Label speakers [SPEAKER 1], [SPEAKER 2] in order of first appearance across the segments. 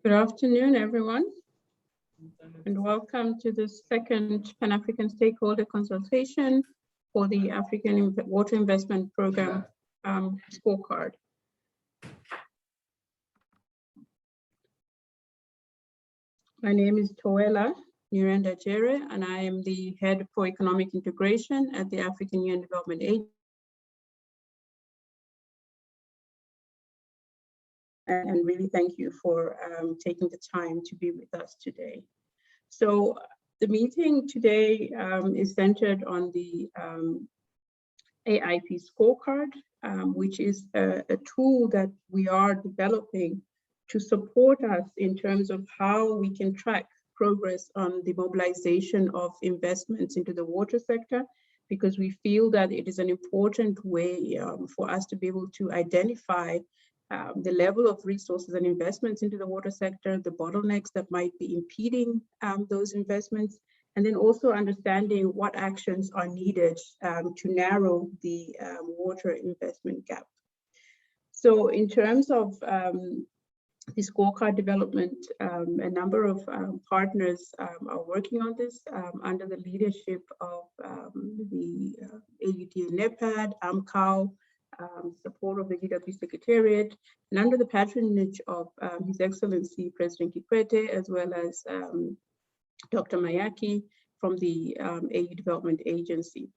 [SPEAKER 1] Good afternoon, everyone, and welcome to the second Pan-African Stakeholder Consultation for the African Water Investment Program Scorecard. My name is Toela Nurenda Jere, and I am the Head for Economic Integration at the African Union Development Agency. And really thank you for taking the time to be with us today. So the meeting today is centered on the AIP Scorecard, which is a tool that we are developing to support us in terms of how we can track progress on the mobilization of investments into the water sector, because we feel that it is an important way for us to be able to identify the level of resources and investments into the water sector, the bottlenecks that might be impeding those investments, and then also understanding what actions are needed to narrow the water investment gap. So in terms of the scorecard development, a number of partners are working on this under the leadership of the AUD and NEPAD, AMCAO, support of the DW Secretariat, and under the patronage of His Excellency President Kikwete, as well as Dr. Mayaki from the AU Development Agency.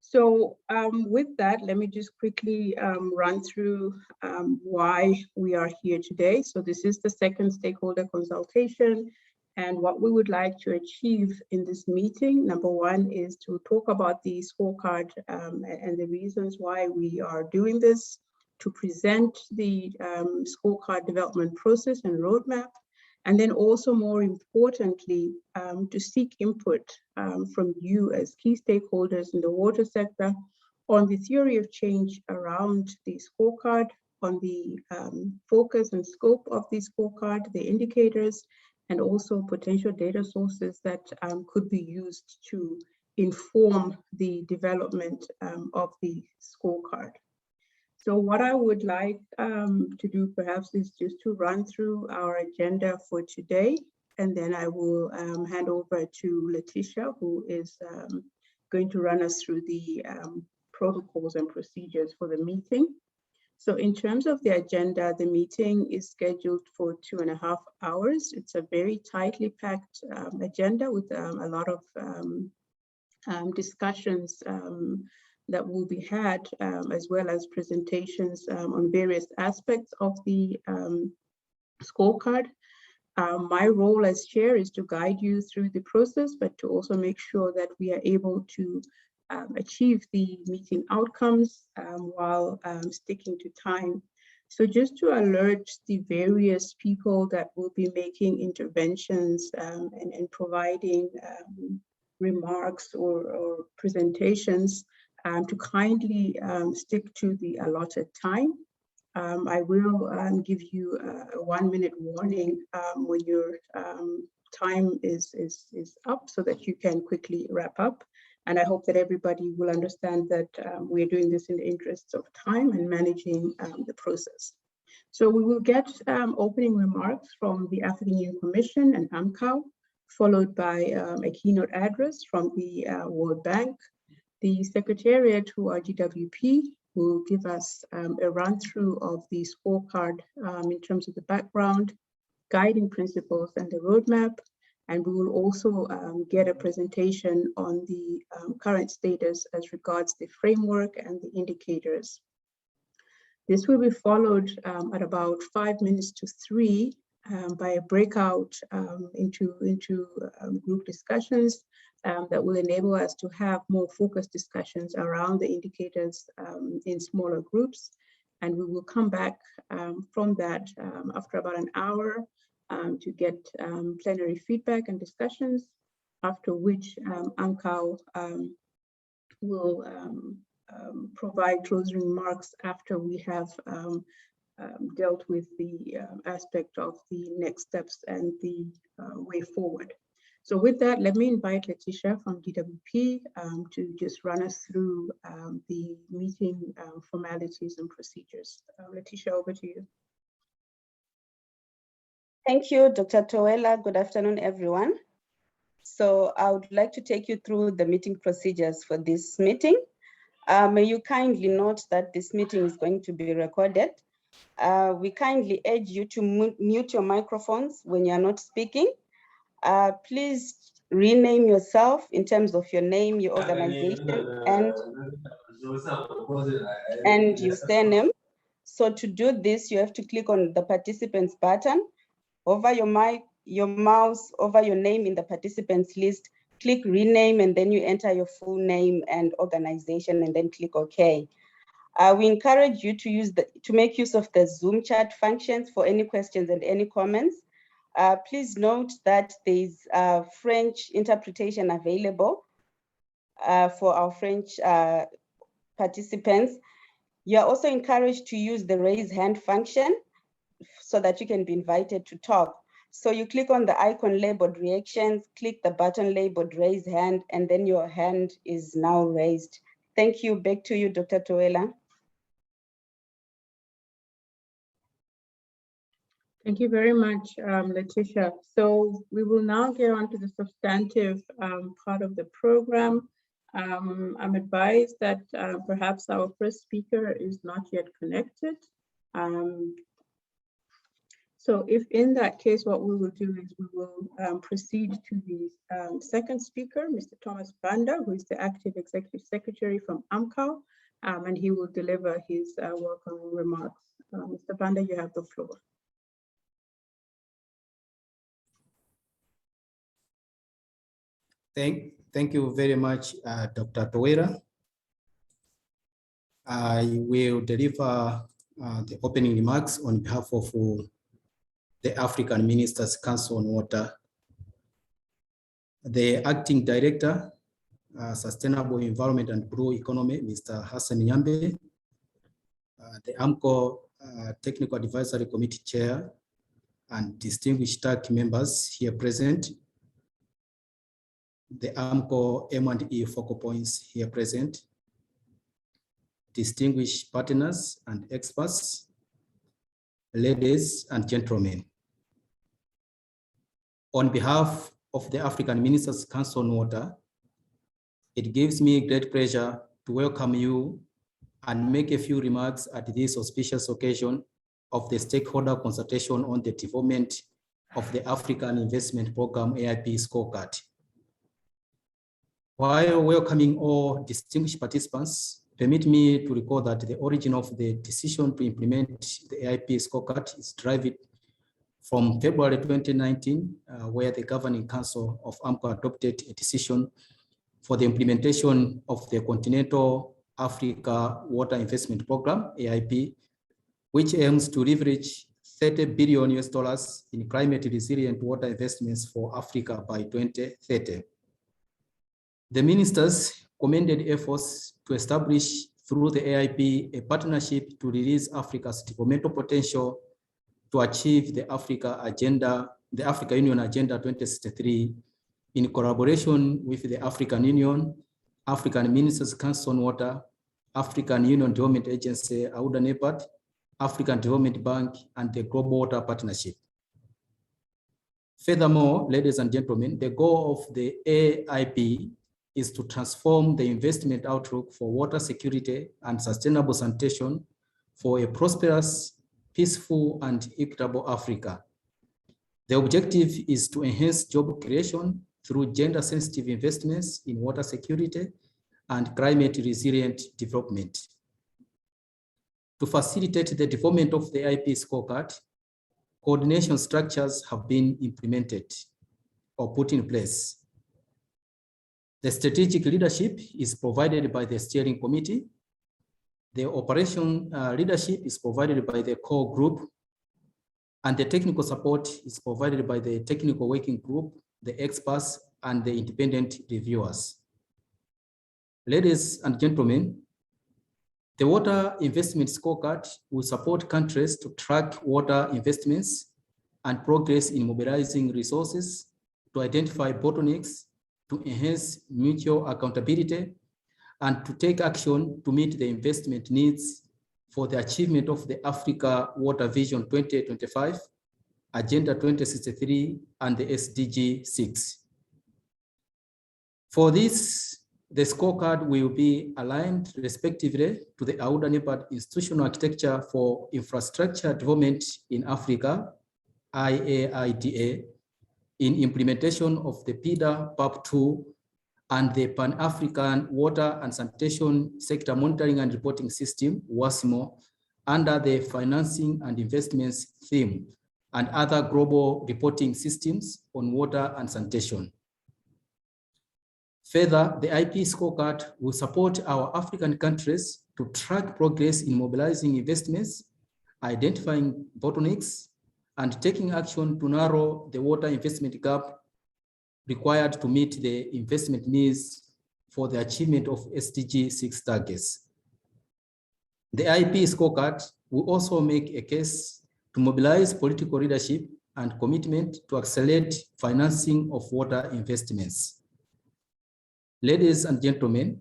[SPEAKER 1] So with that, let me just quickly run through why we are here today. So this is the second stakeholder consultation. And what we would like to achieve in this meeting, number one, is to talk about the scorecard and the reasons why we are doing this, to present the scorecard development process and roadmap, and then also more importantly, to seek input from you as key stakeholders in the water sector on the theory of change around the scorecard, on the focus and scope of the scorecard, the indicators, and also potential data sources that could be used to inform the development of the scorecard. So what I would like to do perhaps is just to run through our agenda for today, and then I will hand over to Letitia, who is going to run us through the protocols and procedures for the meeting. So in terms of the agenda, the meeting is scheduled for 2.5 hours. It's a very tightly packed agenda with a lot of discussions that will be had, as well as presentations on various aspects of the scorecard. My role as chair is to guide you through the process, but to also make sure that we are able to achieve the meeting outcomes while sticking to time. So just to alert the various people that will be making interventions and providing remarks or presentations, to kindly stick to the allotted time. I will give you a 1-minute warning when your time is up, so that you can quickly wrap up. And I hope that everybody will understand that we're doing this in the interests of time and managing the process. So we will get opening remarks from the African Union Commission and AMCAO, followed by a keynote address from the World Bank. The Secretariat, who are GWP, will give us a run-through of the scorecard in terms of the background, guiding principles, and the roadmap. And we will also get a presentation on the current status as regards the framework and the indicators. This will be followed at about 5 minutes to 3 by a breakout into group discussions that will enable us to have more focused discussions around the indicators in smaller groups. And we will come back from that after about an hour to get plenary feedback and discussions, after which AMCAO will provide closing remarks after we have dealt with the aspect of the next steps and the way forward. So with that, let me invite Letitia from DWP to just run us through the meeting formalities and procedures. Letitia, over to you.
[SPEAKER 2] Thank you, Dr. Towela. Good afternoon, everyone. So I would like to take you through the meeting procedures for this meeting. May you kindly note that this meeting is going to be recorded. We kindly urge you to mute your microphones when you are not speaking. Please rename yourself in terms of your name, your organization, and your surname. So to do this, you have to click on the participants button, hover your mouse over your name in the participants list, click rename, and then you enter your full name and organization, and then click OK. We encourage you to make use of the Zoom chat functions for any questions and any comments. Please note that there is French interpretation available for our French participants. You are also encouraged to use the raise hand function so that you can be invited to talk. So you click on the icon labeled reactions, click the button labeled raise hand, and then your hand is now raised. Thank you. Back to you, Dr. Towela.
[SPEAKER 1] Thank you very much, Letitia. So we will now get on to the substantive part of the program. I'm advised that perhaps our first speaker is not yet connected. So if in that case, what we will do is we will proceed to the second speaker, Mr. Thomas Banda, who is the Active Executive Secretary from AMCAL, and he will deliver his welcome remarks. Mr. Banda, you have the floor.
[SPEAKER 3] Thank you very much, Dr. Towera. I will deliver the opening remarks on behalf of the African Ministers' Council on Water. The Acting Director, Sustainable Environment and Blue Economy, Mr. Hassan Nyambe, the AMCO Technical Advisory Committee Chair, and distinguished TAC members here present, the AMCO M&E focal points here present, distinguished partners and experts, ladies and gentlemen. On behalf of the African Ministers' Council on Water, it gives me great pleasure to welcome you and make a few remarks at this auspicious occasion of the stakeholder consultation on the development of the African Investment Program AIP Scorecard. While welcoming all distinguished participants, permit me to recall that the origin of the decision to implement the AIP Scorecard is derived from February 2019, where the Governing Council of AMCO adopted a decision for the implementation of the Continental Africa Water Investment Program, AIP, which aims to leverage $30 billion in climate resilient water investments for Africa by 2030. The ministers commended efforts to establish through the AIP a partnership to release Africa's developmental potential to achieve the Africa Union Agenda 2063 in collaboration with the African Union, African Ministers' Council on Water, African Union Development Agency, AUDA-NEPAD, African Development Bank, and the Global Water Partnership. Furthermore, ladies and gentlemen, the goal of the AIP is to transform the investment outlook for water security and sustainable sanitation for a prosperous, peaceful, and equitable Africa. The objective is to enhance job creation through gender-sensitive investments in water security and climate-resilient development. To facilitate the development of the AIP scorecard, coordination structures have been implemented or put in place. The strategic leadership is provided by the steering committee. The operation leadership is provided by the core group, and the technical support is provided by the technical working group, the experts, and the independent reviewers. Ladies and gentlemen, the Water Investment Scorecard will support countries to track water investments and progress in mobilizing resources, to identify bottlenecks, to enhance mutual accountability, and to take action to meet the investment needs for the achievement of the Africa Water Vision 2025 Agenda 2063, and the SDG 6. For this, the scorecard will be aligned respectively to the AUDA-NEPAD institutional architecture for infrastructure development in Africa, IAIDA, in implementation of the PIDA PAP2 and the Pan-African Water and Sanitation Sector Monitoring and Reporting System, WASMO, under the Financing and Investments theme, and other global reporting systems on water and sanitation. Further, the AIP scorecard will support our African countries to track progress in mobilizing investments, identifying bottlenecks, and taking action to narrow the water investment gap required to meet the investment needs for the achievement of SDG 6 targets. The AIP scorecard will also make a case to mobilize political leadership and commitment to accelerate financing of water investments. Ladies and gentlemen,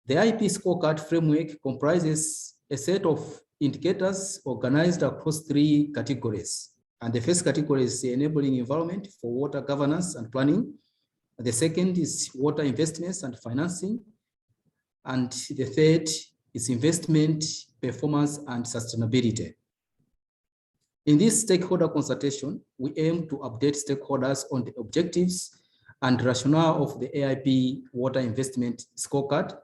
[SPEAKER 3] the AIP scorecard framework comprises a set of indicators organized across 3 categories. And the first category is the enabling environment for water governance and planning. The second is water investments and financing. And the third is investment, performance, and sustainability. In this stakeholder consultation, we aim to update stakeholders on the objectives and rationale of the AIP Water Investment Scorecard,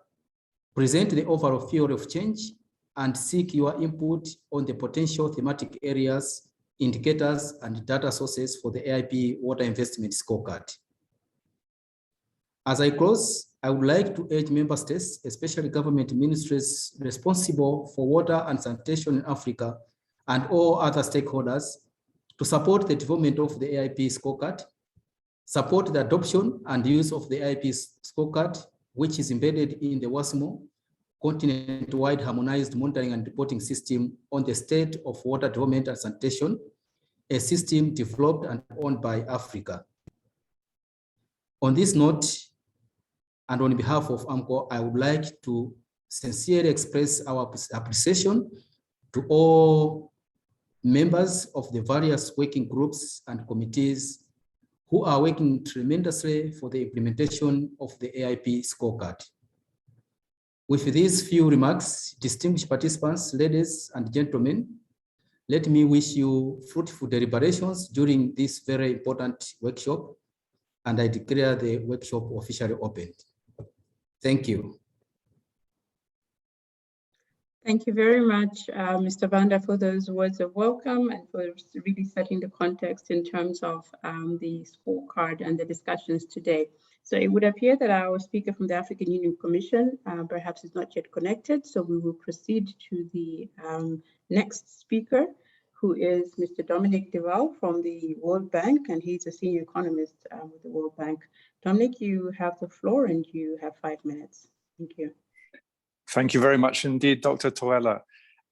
[SPEAKER 3] present the overall theory of change, and seek your input on the potential thematic areas, indicators, and data sources for the AIP Water Investment Scorecard. As I close, I would like to urge member states, especially government ministries responsible for water and sanitation in Africa, and all other stakeholders, to support the development of the AIP scorecard, support the adoption and use of the AIP scorecard, which is embedded in the WASMO, continent-wide harmonized monitoring and reporting system on the state of water development and sanitation, a system developed and owned by Africa. On this note, and on behalf of AMCO, I would like to sincerely express our appreciation to all members of the various working groups and committees who are working tremendously for the implementation of the AIP scorecard. With these few remarks, distinguished participants, ladies and gentlemen, let me wish you fruitful deliberations during this very important workshop, and I declare the workshop officially opened. Thank you.
[SPEAKER 1] Thank you very much, Mr. Banda, for those words of welcome and for really setting the context in terms of the scorecard and the discussions today. So it would appear that our speaker from the African Union Commission perhaps is not yet connected, so we will proceed to the next speaker, who is Mr. Dominic Deval from the World Bank, and he's a senior economist with the World Bank. Dominic, you have the floor and you have 5 minutes. Thank you.
[SPEAKER 4] Thank you very much indeed, Dr. Toela.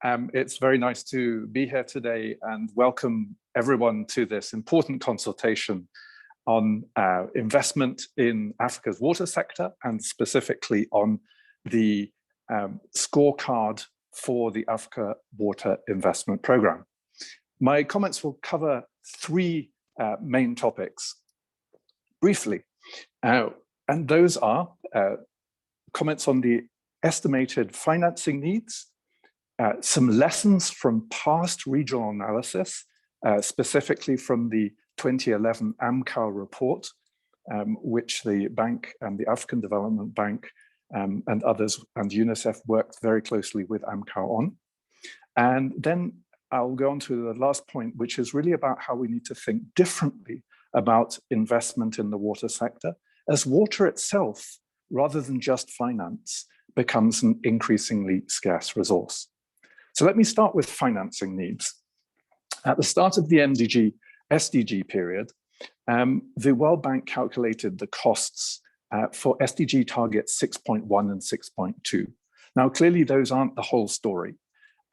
[SPEAKER 4] It's very nice to be here today and welcome everyone to this important consultation on investment in Africa's water sector, and specifically on the scorecard for the Africa Water Investment Programme. My comments will cover 3 main topics briefly, and those are comments on the estimated financing needs, some lessons from past regional analysis, specifically from the 2011 AMCAR report, which the bank and the African Development Bank and others and UNICEF worked very closely with AMCAR on. And then I'll go on to the last point, which is really about how we need to think differently about investment in the water sector, as water itself, rather than just finance, becomes an increasingly scarce resource. So let me start with financing needs. At the start of the SDG period, the World Bank calculated the costs for SDG targets 6.1 and 6.2. Now, clearly those aren't the whole story.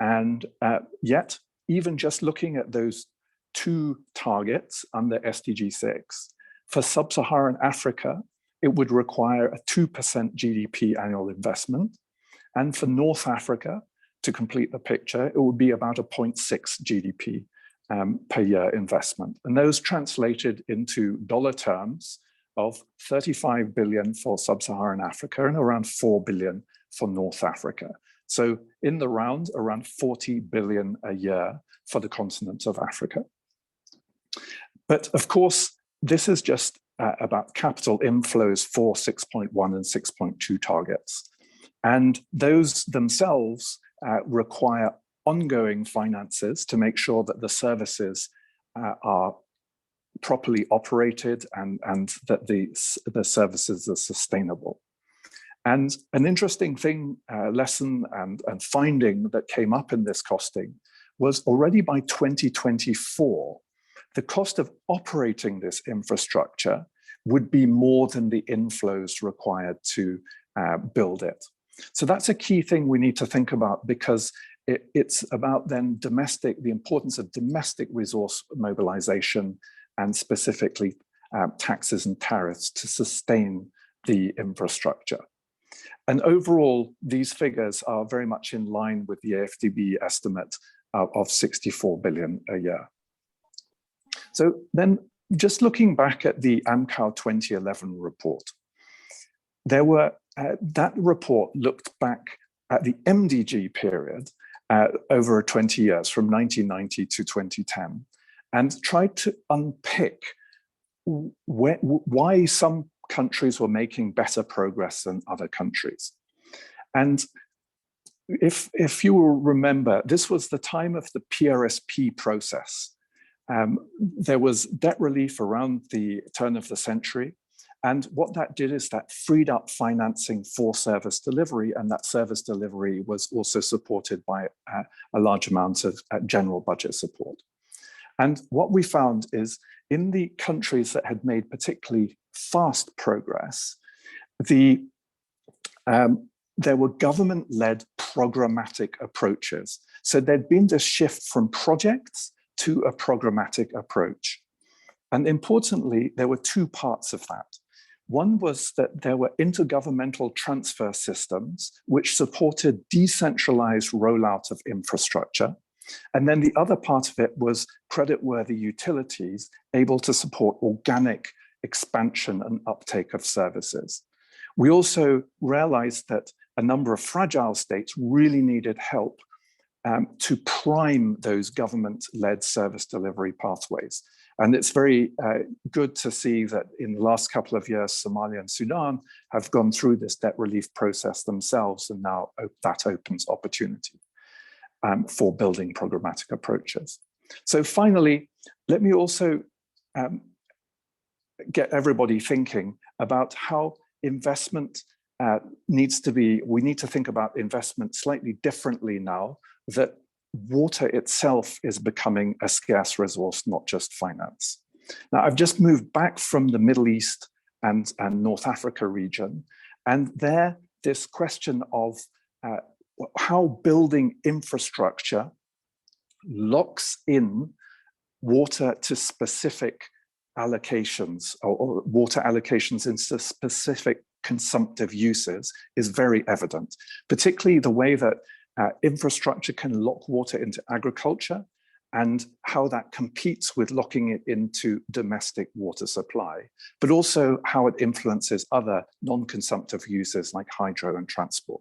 [SPEAKER 4] And yet, even just looking at those 2 targets under SDG 6, for sub-Saharan Africa, it would require a 2% GDP annual investment. And for North Africa, to complete the picture, it would be about a 0.6 GDP per year investment. And those translated into dollar terms of 35 billion for sub-Saharan Africa and around 4 billion for North Africa. So in the round, around 40 billion a year for the continent of Africa. But of course, this is just about capital inflows for 6.1 and 6.2 targets. And those themselves require ongoing finances to make sure that the services are properly operated and that the services are sustainable. And an interesting thing, lesson and finding that came up in this costing was already by 2024, the cost of operating this infrastructure would be more than the inflows required to build it. So that's a key thing we need to think about, because it's about then the importance of domestic resource mobilization and specifically taxes and tariffs to sustain the infrastructure. And overall, these figures are very much in line with the AFDB estimate of 64 billion a year. So then just looking back at the AMCAO 2011 report, there were, that report looked back at the MDG period over 20 years, from 1990 to 2010, and tried to unpick why some countries were making better progress than other countries. And if you will remember, this was the time of the PRSP process. There was debt relief around the turn of the century. And what that did is that freed up financing for service delivery, and that service delivery was also supported by a large amount of general budget support. And what we found is in the countries that had made particularly fast progress, there were government-led programmatic approaches. So there'd been this shift from projects to a programmatic approach. And importantly, there were two parts of that. One was that there were intergovernmental transfer systems which supported decentralized rollout of infrastructure. And then the other part of it was creditworthy utilities able to support organic expansion and uptake of services. We also realized that a number of fragile states really needed help to prime those government-led service delivery pathways. And it's very good to see that in the last couple of years, Somalia and Sudan have gone through this debt relief process themselves, and now that opens opportunity for building programmatic approaches. So finally, let me also get everybody thinking about how investment needs to be, we need to think about investment slightly differently now that water itself is becoming a scarce resource, not just finance. Now, I've just moved back from the Middle East and North Africa region, and there, this question of how building infrastructure locks in water to specific allocations or water allocations into specific consumptive uses is very evident, particularly the way that infrastructure can lock water into agriculture and how that competes with locking it into domestic water supply, but also how it influences other non-consumptive uses like hydro and transport.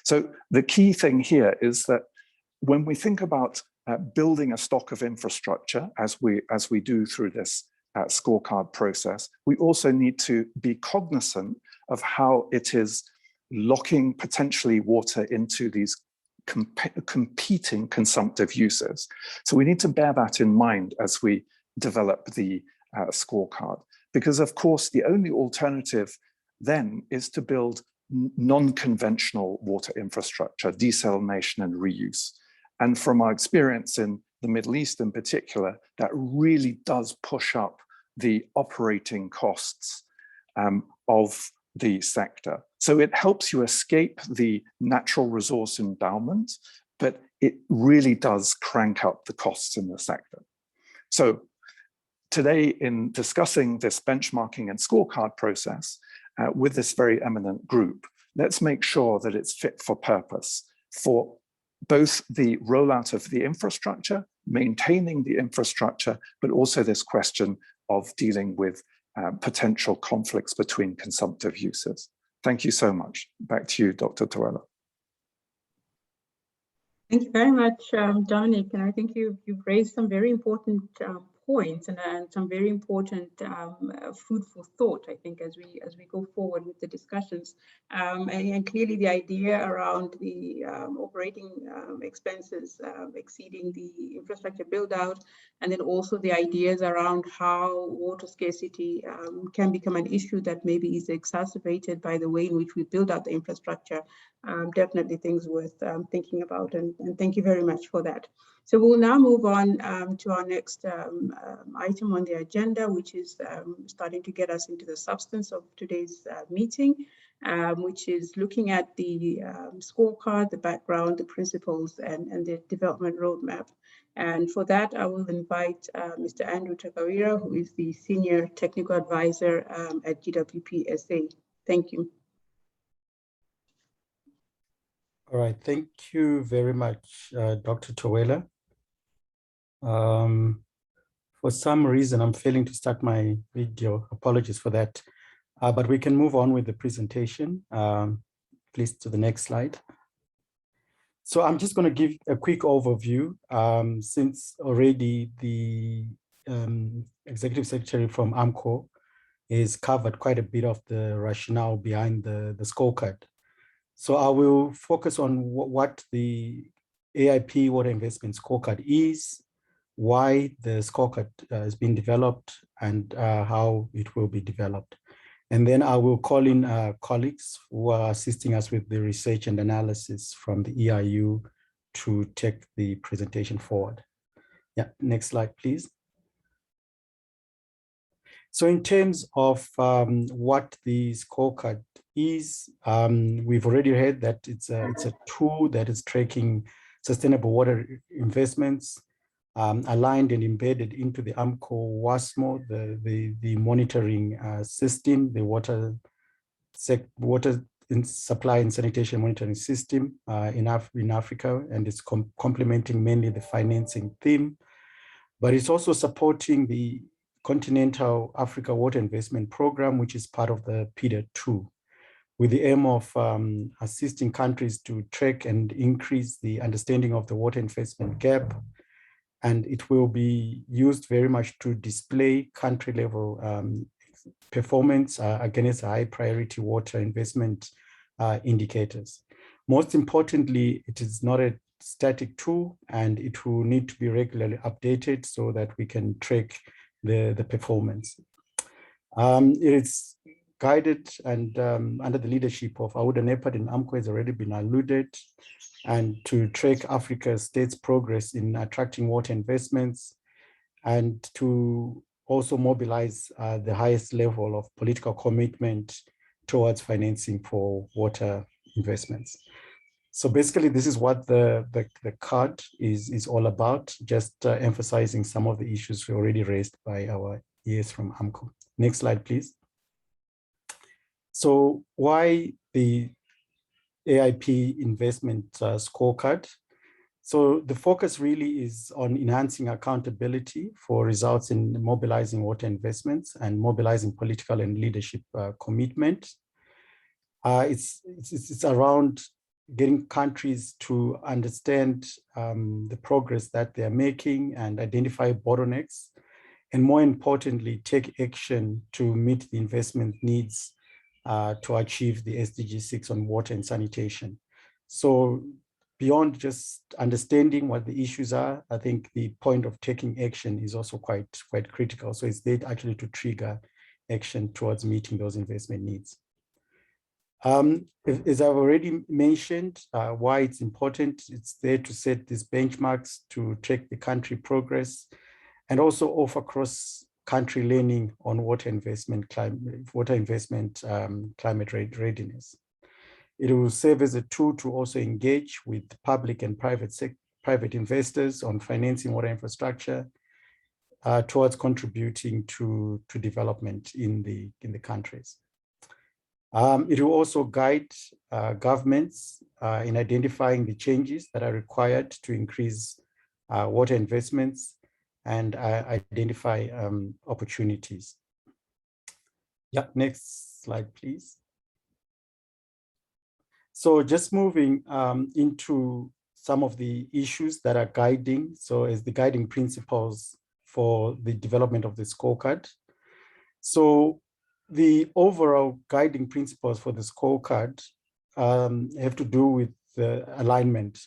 [SPEAKER 4] So the key thing here is that when we think about building a stock of infrastructure, as we do through this scorecard process, we also need to be cognizant of how it is locking potentially water into these competing consumptive uses. So we need to bear that in mind as we develop the scorecard, because of course the only alternative then is to build non-conventional water infrastructure, desalination and reuse. And from our experience in the Middle East in particular, that really does push up the operating costs of the sector. So it helps you escape the natural resource endowment, but it really does crank up the costs in the sector. So today, in discussing this benchmarking and scorecard process with this very eminent group, let's make sure that it's fit for purpose for both the rollout of the infrastructure, maintaining the infrastructure, but also this question of dealing with potential conflicts between consumptive uses. Thank you so much. Back to you, Dr. Toela.
[SPEAKER 1] Thank you very much, Dominic. And I think you've raised some very important points and some very important food for thought, I think, as we go forward with the discussions. And clearly the idea around the operating expenses exceeding the infrastructure build out, and then also the ideas around how water scarcity can become an issue that maybe is exacerbated by the way in which we build out the infrastructure. Definitely things worth thinking about, and thank you very much for that. So we'll now move on to our next item on the agenda, which is starting to get us into the substance of today's meeting, which is looking at the scorecard, the background, the principles, and the development roadmap. And for that, I will invite Mr. Andrew Takawira, who is the Senior Technical Advisor at GWP SA. Thank you.
[SPEAKER 3] All right, thank you very much, Dr. Toela. For some reason, I'm failing to start my video. Apologies for that, but we can move on with the presentation. Please to the next slide. So I'm just going to give a quick overview, since already the Executive Secretary from AMCO has covered quite a bit of the rationale behind the scorecard. So I will focus on what the AIP Water Investment Scorecard is, why the scorecard has been developed, and how it will be developed. And then I will call in colleagues who are assisting us with the research and analysis from the EIU to take the presentation forward. Yeah, next slide, please. So in terms of what the scorecard is, we've already heard that it's a tool that is tracking sustainable water investments, aligned and embedded into the AMCO WASMO, the monitoring system, the water supply and sanitation monitoring system in Africa, and it's complementing mainly the financing theme, but it's also supporting the Continental Africa Water Investment Program, which is part of the PIDA 2, with the aim of assisting countries to track and increase the understanding of the water investment gap. And it will be used very much to display country level performance against high priority water investment indicators. Most importantly, it is not a static tool, and it will need to be regularly updated so that we can track the performance. It is guided and under the leadership of Auda Nepad and AMCO has already been alluded, and to track Africa's states' progress in attracting water investments, and to also mobilize the highest level of political commitment towards financing for water investments. So basically, this is what the card is all about, just emphasizing some of the issues we already raised by our EAs from AMCO. Next slide, please. So why the AIP investment scorecard? So the focus really is on enhancing accountability for results in mobilizing water investments and mobilizing political and leadership commitment. It's around getting countries to understand the progress that they're making and identify bottlenecks, and more importantly, take action to meet the investment needs to achieve the SDG 6 on water and sanitation. So beyond just understanding what the issues are, I think the point of taking action is also quite critical. So it's there actually to trigger action towards meeting those investment needs. As I've already mentioned, why it's important, it's there to set these benchmarks, to track the country progress, and also offer cross-country learning on water investment, climate readiness. It will serve as a tool to also engage with public and private investors on financing water infrastructure towards contributing to development in the countries. It will also guide governments in identifying the changes that are required to increase
[SPEAKER 5] water investments and identify opportunities. Yeah, next slide, please. So just moving into some of the issues that are guiding, so as the guiding principles for the development of the scorecard. So the overall guiding principles for the scorecard have to do with alignment.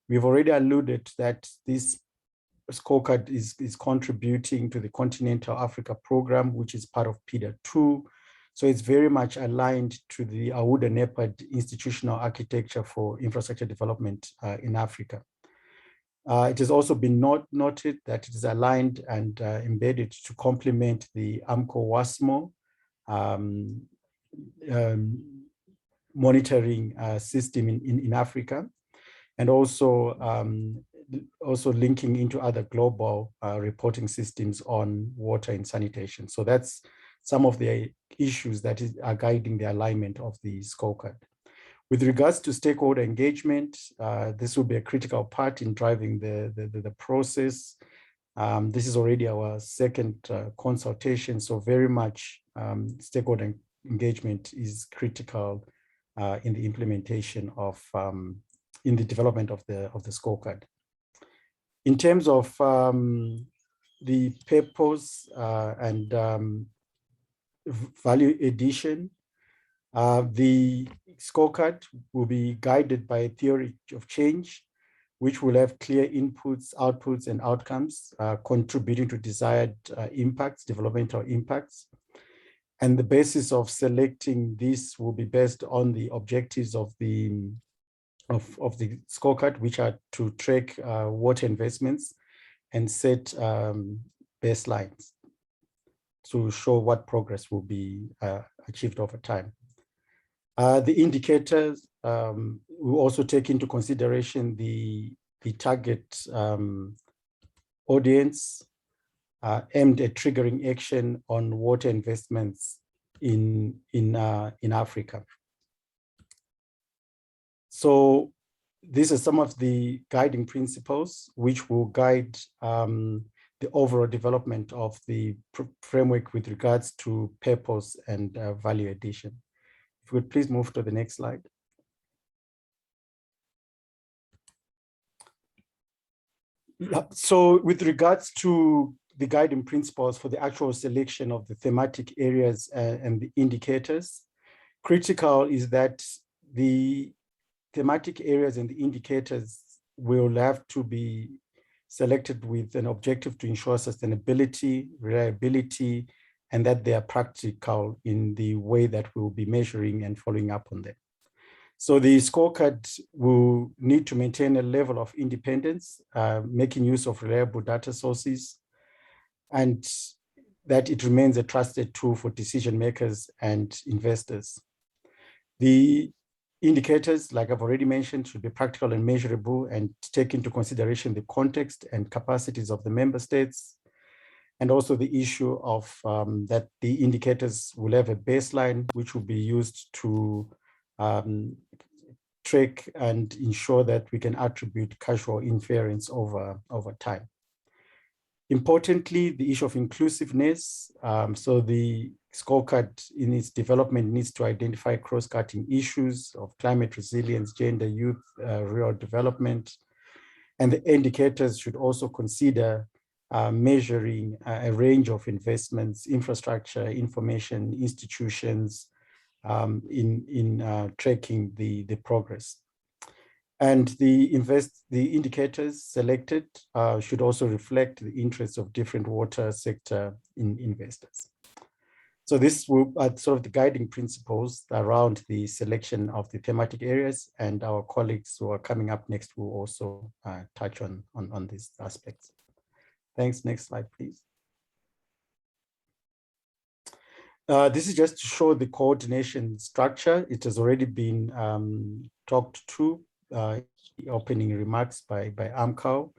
[SPEAKER 5] We've already alluded that this scorecard is contributing to the Continental Africa program, which is part of PIDA 2. So it's very much aligned to the AUDA NEPAD institutional architecture for infrastructure development in Africa. It has also been noted that it is aligned and embedded to complement the AMCO-WASMO monitoring system in Africa, and also linking into other global reporting systems on water and sanitation. So that's some of the issues that are guiding the alignment of the scorecard. With regards to stakeholder engagement, this will be a critical part in driving the process. This is already our second consultation, so very much stakeholder engagement is critical in the implementation of, in the development of the scorecard. In terms of the purpose and value addition, the scorecard will be guided by a theory of change, which will have clear inputs, outputs, and outcomes contributing to desired impacts, developmental impacts. And the basis of selecting this will be based on the objectives of the scorecard, which are to track water investments and set baselines to show what progress will be achieved over time. The indicators will also take into consideration the target audience aimed at triggering action on water investments in Africa. So these are some of the guiding principles which will guide the overall development of the framework with regards to purpose and value addition. If you would please move to the next slide. So with regards to the guiding principles for the actual selection of the thematic areas and the indicators, critical is that the thematic areas and the indicators will have to be selected with an objective to ensure sustainability, reliability, and that they are practical in the way that we'll be measuring and following up on them. So the scorecard will need to maintain a level of independence, making use of reliable data sources, and that it remains a trusted tool for decision makers and investors. The indicators, like I've already mentioned, should be practical and measurable and take into consideration the context and capacities of the member states, and also the issue of that the indicators will have a baseline which will be used to track and ensure that we can attribute causal inference over time. Importantly, the issue of inclusiveness. So the scorecard in its development needs to identify cross-cutting issues of climate resilience, gender, youth, rural development. And the indicators should also consider measuring a range of investments, infrastructure, information, institutions, in tracking the progress. And the indicators selected should also reflect the interests of different water sector investors. So this will sort of the guiding principles around the selection of the thematic areas, and our colleagues who are coming up next will also touch on these aspects. Thanks. Next slide, please. This is just to show the coordination structure. It has already been talked to opening remarks by AMCO.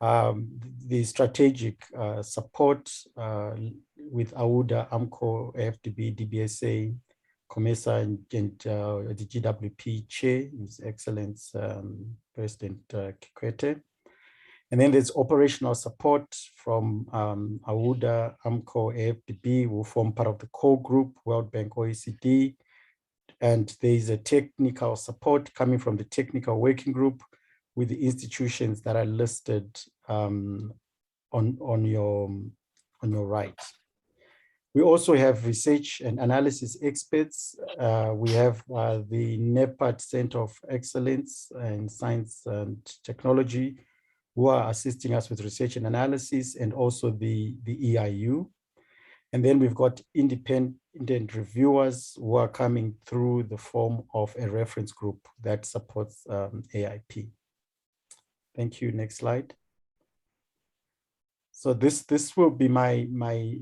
[SPEAKER 5] The strategic support with AUDA, AMCO, AFDB, DBSA, COMESA, and the GWP chair, His Excellency President Kikwete. And then there's operational support from AUDA, AMCO, AFDB, who form part of the core group, World Bank, OECD. And there is a technical support coming from the technical working group with the institutions that are listed on your right. We also have research and analysis experts. We have the NEPAD Center of Excellence in Science and Technology, who are assisting us with research and analysis, and also the EIU. And then we've got independent reviewers who are coming through the form of a reference group that supports AIP. Thank you. Next slide. So this will be my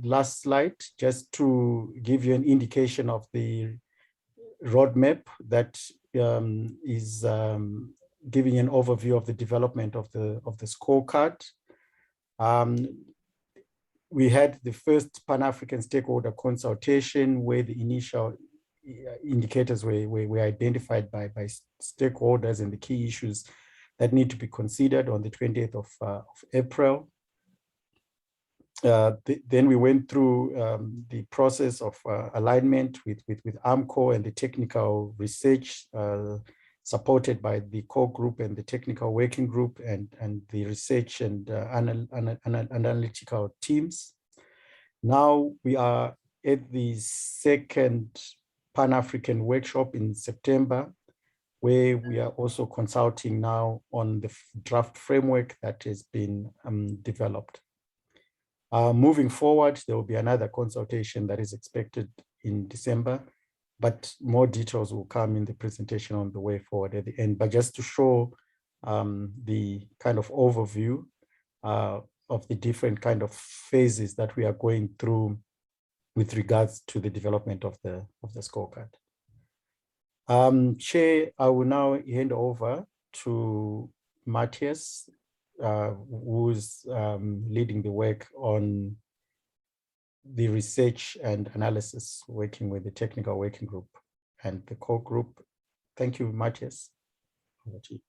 [SPEAKER 5] last slide, just to give you an indication of the roadmap that is giving an overview of the development of the scorecard. We had the first Pan-African stakeholder consultation where the initial indicators were identified by stakeholders and the key issues that need to be considered on the 20th of April. Then we went through the process of alignment with AMCO and the technical research supported by the core group and the technical working group and the research and analytical teams. Now we are at the second Pan-African workshop in September, where we are also consulting now on the draft framework that has been developed. Moving forward, there will be another consultation that is expected in December, but more details will come in the presentation on the way forward at the end. But just to show the kind of overview of the different kind of phases that we are going through with regards to the development of the scorecard. Chair, I will now hand over to Matthias, who's leading the work on the research and analysis, working with the technical working group and the core group. Thank you, Matthias. Over to you.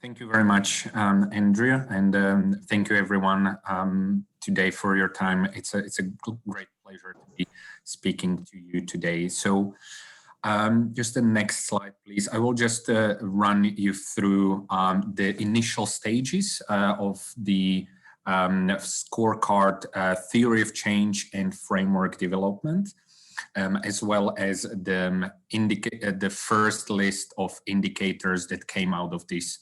[SPEAKER 6] Thank you very much, Andrew, and thank you everyone today for your time. It's a great pleasure to be speaking to you today. So just the next slide, please. I will just run you through the initial stages of the scorecard theory of change and framework development, as well as the first list of indicators that came out of this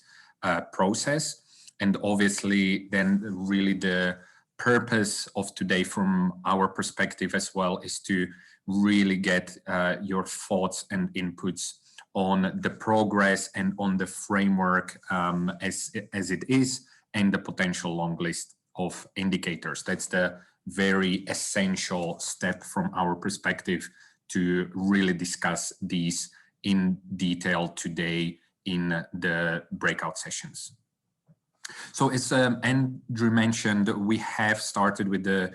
[SPEAKER 6] process. And obviously then really the purpose of today from our perspective as well is to really get your thoughts and inputs on the progress and on the framework as it is, and the potential long list of indicators. That's the very essential step from our perspective to really discuss these in detail today in the breakout sessions. So as Andrew mentioned, we have started with the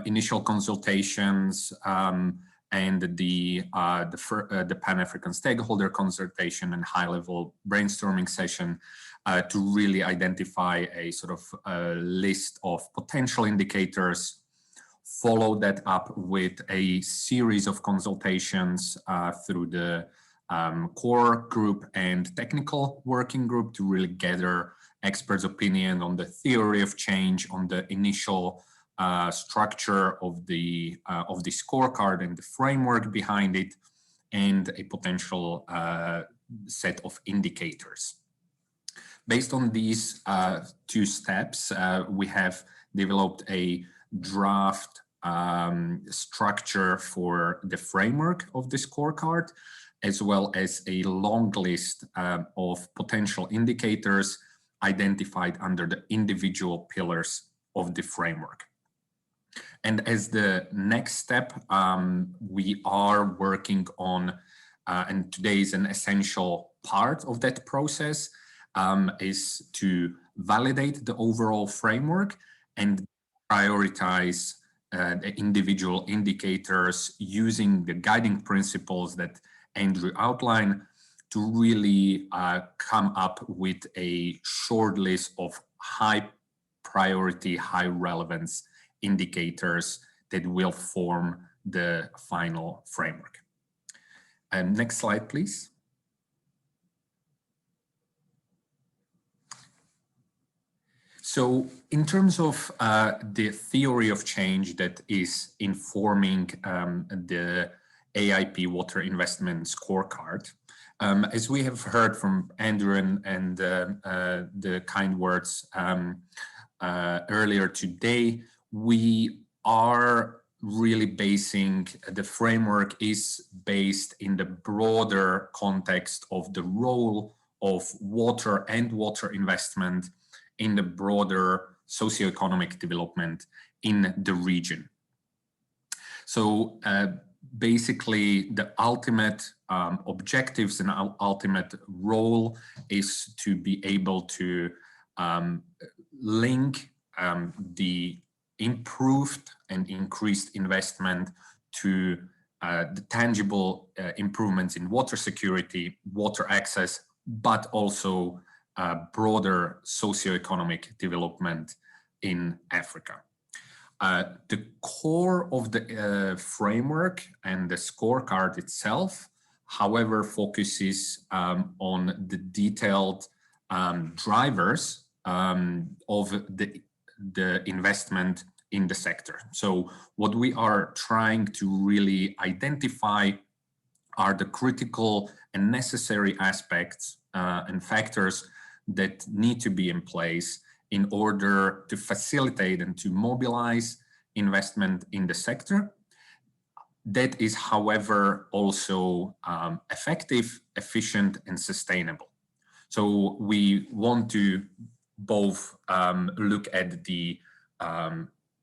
[SPEAKER 6] initial consultations and the Pan-African stakeholder consultation and high-level brainstorming session to really identify a sort of list of potential indicators, follow that up with a series of consultations through the core group and technical working group to really gather experts' opinion on the theory of change, on the initial structure of the scorecard and the framework behind it, and a potential set of indicators. Based on these two steps, we have developed a draft structure for the framework of the scorecard, as well as a long list of potential indicators identified under the individual pillars of the framework. And as the next step, we are working on, and today is an essential part of that process, is to validate the overall framework and prioritize the individual indicators using the guiding principles that Andrew outlined to really come up with a short list of high priority, high relevance indicators that will form the final framework. Next slide, please. So in terms of the theory of change that is informing the AIP Water Investment Scorecard, as we have heard from Andrew and the kind words earlier today, we are really basing, the framework is based in the broader context of the role of water and water investment in the broader socioeconomic development in the region. So basically the ultimate objectives and ultimate role is to be able to link the improved and increased investment to the tangible improvements in water security, water access, but also broader socioeconomic development in Africa. The core of the framework and the scorecard itself, however, focuses on the detailed drivers of the investment in the sector. So what we are trying to really identify are the critical and necessary aspects and factors that need to be in place in order to facilitate and to mobilize investment in the sector. That is, however, also effective, efficient, and sustainable. So we want to both look at the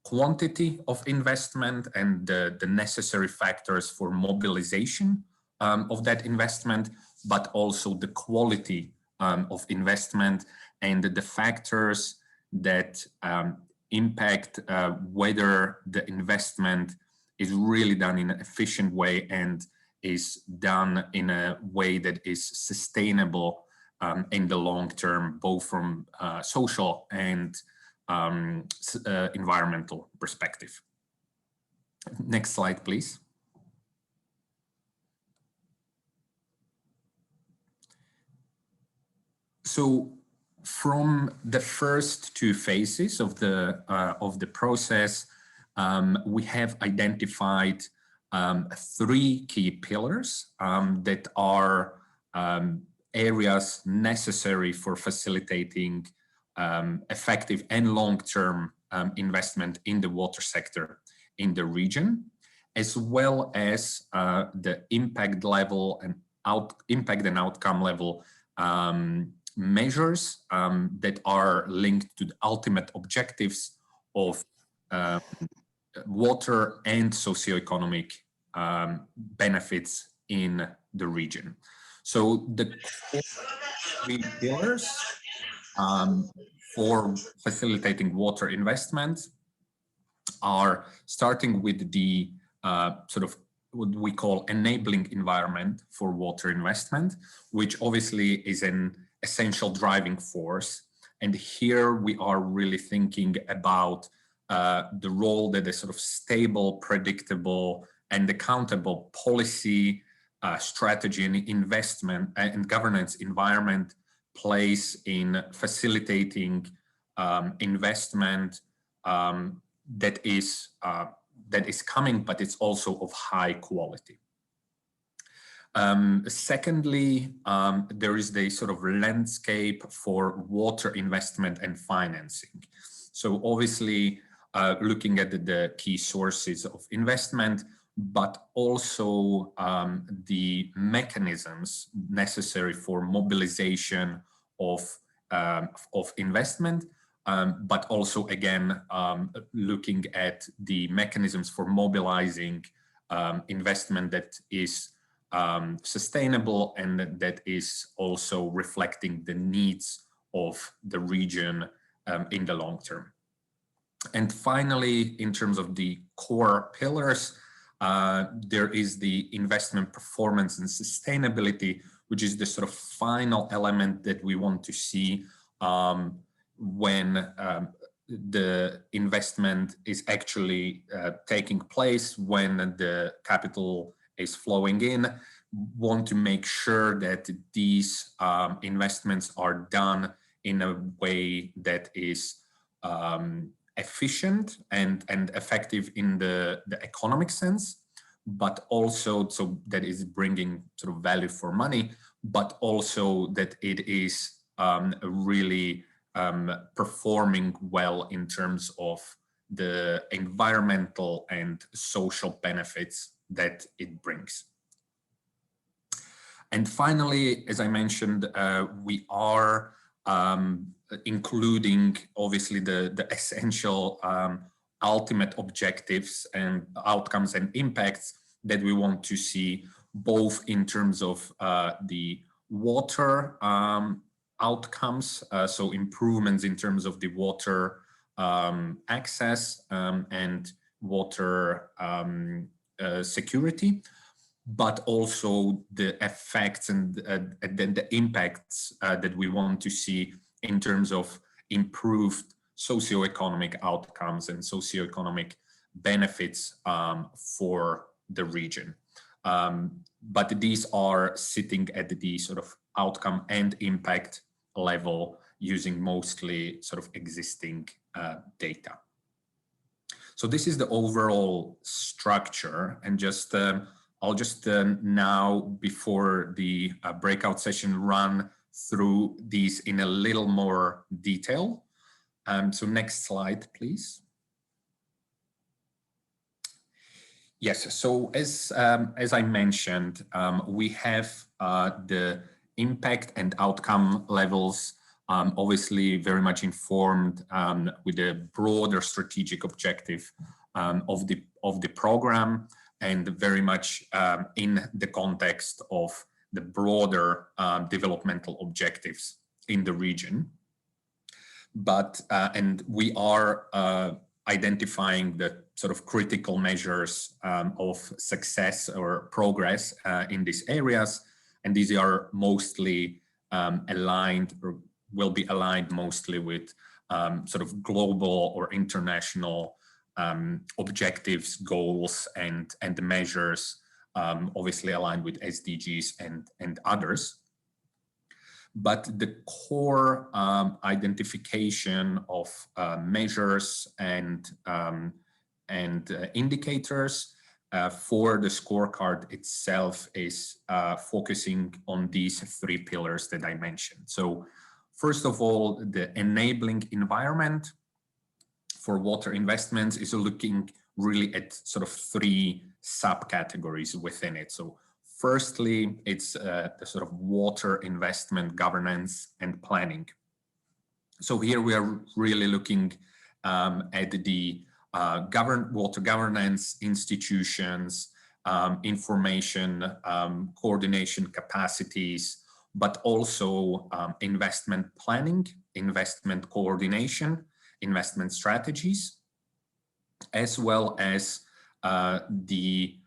[SPEAKER 6] quantity of investment and the necessary factors for mobilization of that investment, but also the quality of investment and the factors that impact whether the investment is really done in an efficient way and is done in a way that is sustainable in the long term, both from social and environmental perspective. Next slide, please. So from the first two phases of the process, we have identified three key pillars that are areas necessary for facilitating effective and long-term investment in the water sector in the region, as well as the impact level and impact and outcome level measures that are linked to the ultimate objectives of water and socioeconomic benefits in the region. So the three pillars for facilitating water investment are starting with the sort of what we call enabling environment for water investment, which obviously is an essential driving force. And here we are really thinking about the role that a sort of stable, predictable, and accountable policy, strategy, and investment and governance environment plays in facilitating investment that is coming, but it's also of high quality. Secondly, there is the sort of landscape for water investment and financing. So obviously looking at the key sources of investment, but also the mechanisms necessary for mobilization of investment, but also again looking at the mechanisms for mobilizing investment that is sustainable and that is also reflecting the needs of the region in the long term. And finally, in terms of the core pillars, there is the investment performance and sustainability, which is the sort of final element that we want to see when the investment is actually taking place, when the capital is flowing in. Want to make sure that these investments are done in a way that is efficient and effective in the economic sense, but also so that is bringing sort of value for money, but also that it is really performing well in terms of the environmental and social benefits that it brings. And finally, as I mentioned, we are including obviously the essential ultimate objectives and outcomes and impacts that we want to see, both in terms of the water outcomes, so improvements in terms of the water access and water security, but also the effects and then the impacts that we want to see in terms of improved socioeconomic outcomes and socioeconomic benefits for the region. But these are sitting at the sort of outcome and impact level using mostly sort of existing data. So this is the overall structure, and just I'll just now, before the breakout session, run through these in a little more detail. So next slide, please. Yes, so as I mentioned, we have the impact and outcome levels, obviously very much informed with the broader strategic objective of the program, and very much in the context of the broader developmental objectives in the region. But and we are identifying the sort of critical measures of success or progress in these areas, and these are mostly aligned, or will be aligned mostly with sort of global or international objectives, goals, and the measures, obviously aligned with SDGs and others. But the core identification of measures and indicators for the scorecard itself is focusing on these three pillars that I mentioned. So first of all, the enabling environment for water investments is looking really at sort of three subcategories within it. So firstly, it's the sort of water investment governance and planning. So here we are really looking at the water governance institutions, information, coordination capacities, but also investment planning, investment coordination, investment strategies, as well as the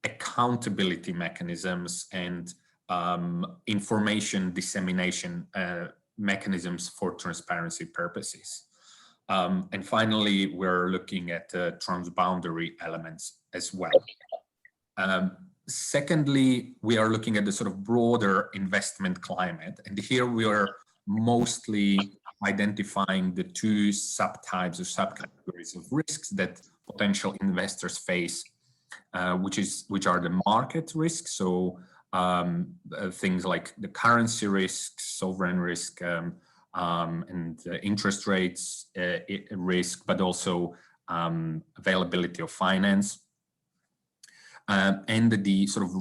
[SPEAKER 6] accountability mechanisms and information dissemination mechanisms for transparency purposes. And finally, we're looking at transboundary elements as well. Secondly, we are looking at the sort of broader investment climate. And here we are mostly identifying the two subtypes or subcategories of risks that potential investors face, which are the market risks. So things like the currency risks, sovereign risk, and interest rates risk, but also availability of finance, and the sort of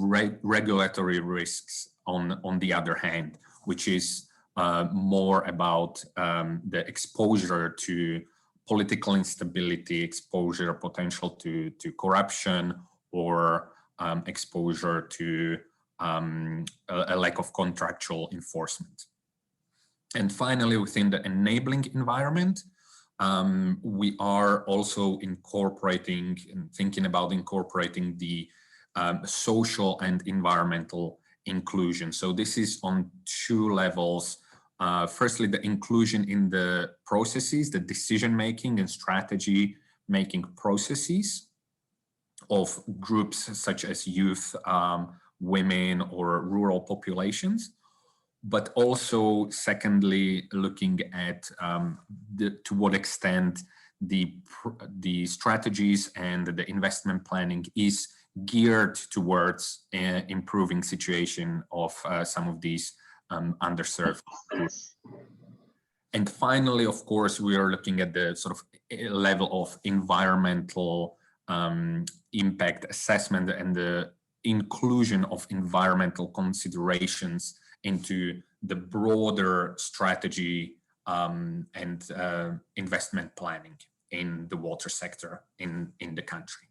[SPEAKER 6] regulatory risks on the other hand, which is more about the exposure to political instability, exposure potential to corruption, or exposure to a lack of contractual enforcement. And finally, within the enabling environment, we are also incorporating and thinking about incorporating the social and environmental inclusion. So this is on two levels. Firstly, the inclusion in the processes, the decision-making and strategy-making processes of groups such as youth, women, or rural populations. But also, secondly, looking at to what extent the strategies and the investment planning is geared towards improving situation of some of these underserved groups. And finally, of course, we are looking at the sort of level of environmental impact assessment and the inclusion of environmental considerations into the broader strategy and investment planning in the water sector in the country.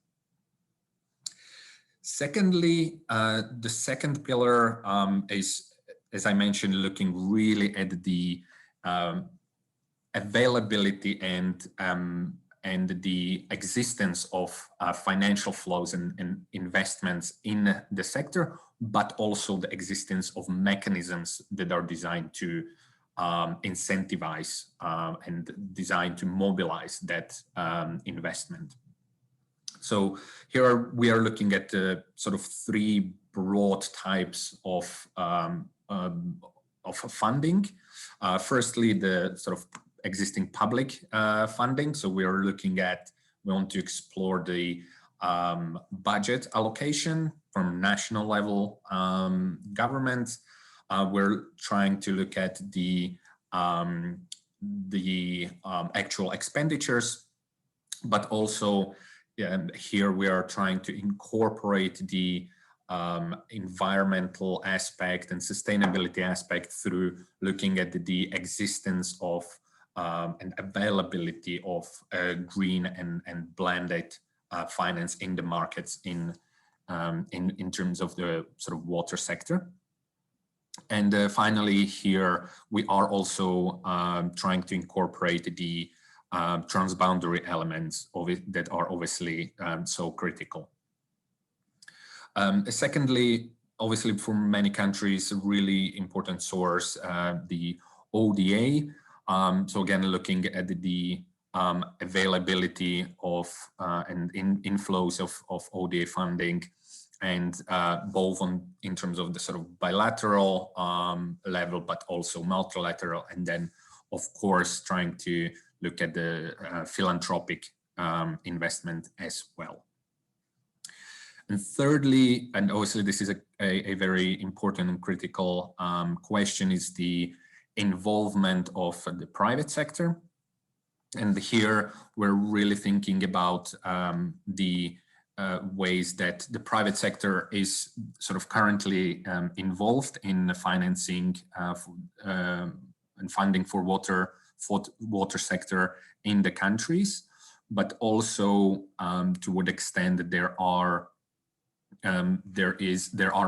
[SPEAKER 6] Secondly, the second pillar is, as I mentioned, looking really at the availability and the existence of financial flows and investments in the sector, but also the existence of mechanisms that are designed to incentivize and designed to mobilize that investment. So here we are looking at sort of three broad types of funding. Firstly, the sort of existing public funding. So we want to explore the budget allocation from national level governments. We're trying to look at the actual expenditures, but also here we are trying to incorporate the environmental aspect and sustainability aspect through looking at the existence of and availability of green and blended finance in the markets in terms of the sort of water sector. And finally, here we are also trying to incorporate the transboundary elements of it that are obviously so critical. Secondly, obviously for many countries, a really important source, the ODA. So again, looking at the availability of and inflows of ODA funding, and both in terms of the sort of bilateral level, but also multilateral, and then of course trying to look at the philanthropic investment as well. And thirdly, and obviously this is a very important and critical question, is the involvement of the private sector. And here we're really thinking about the ways that the private sector is sort of currently involved in financing and funding for water sector in the countries, but also to what extent there are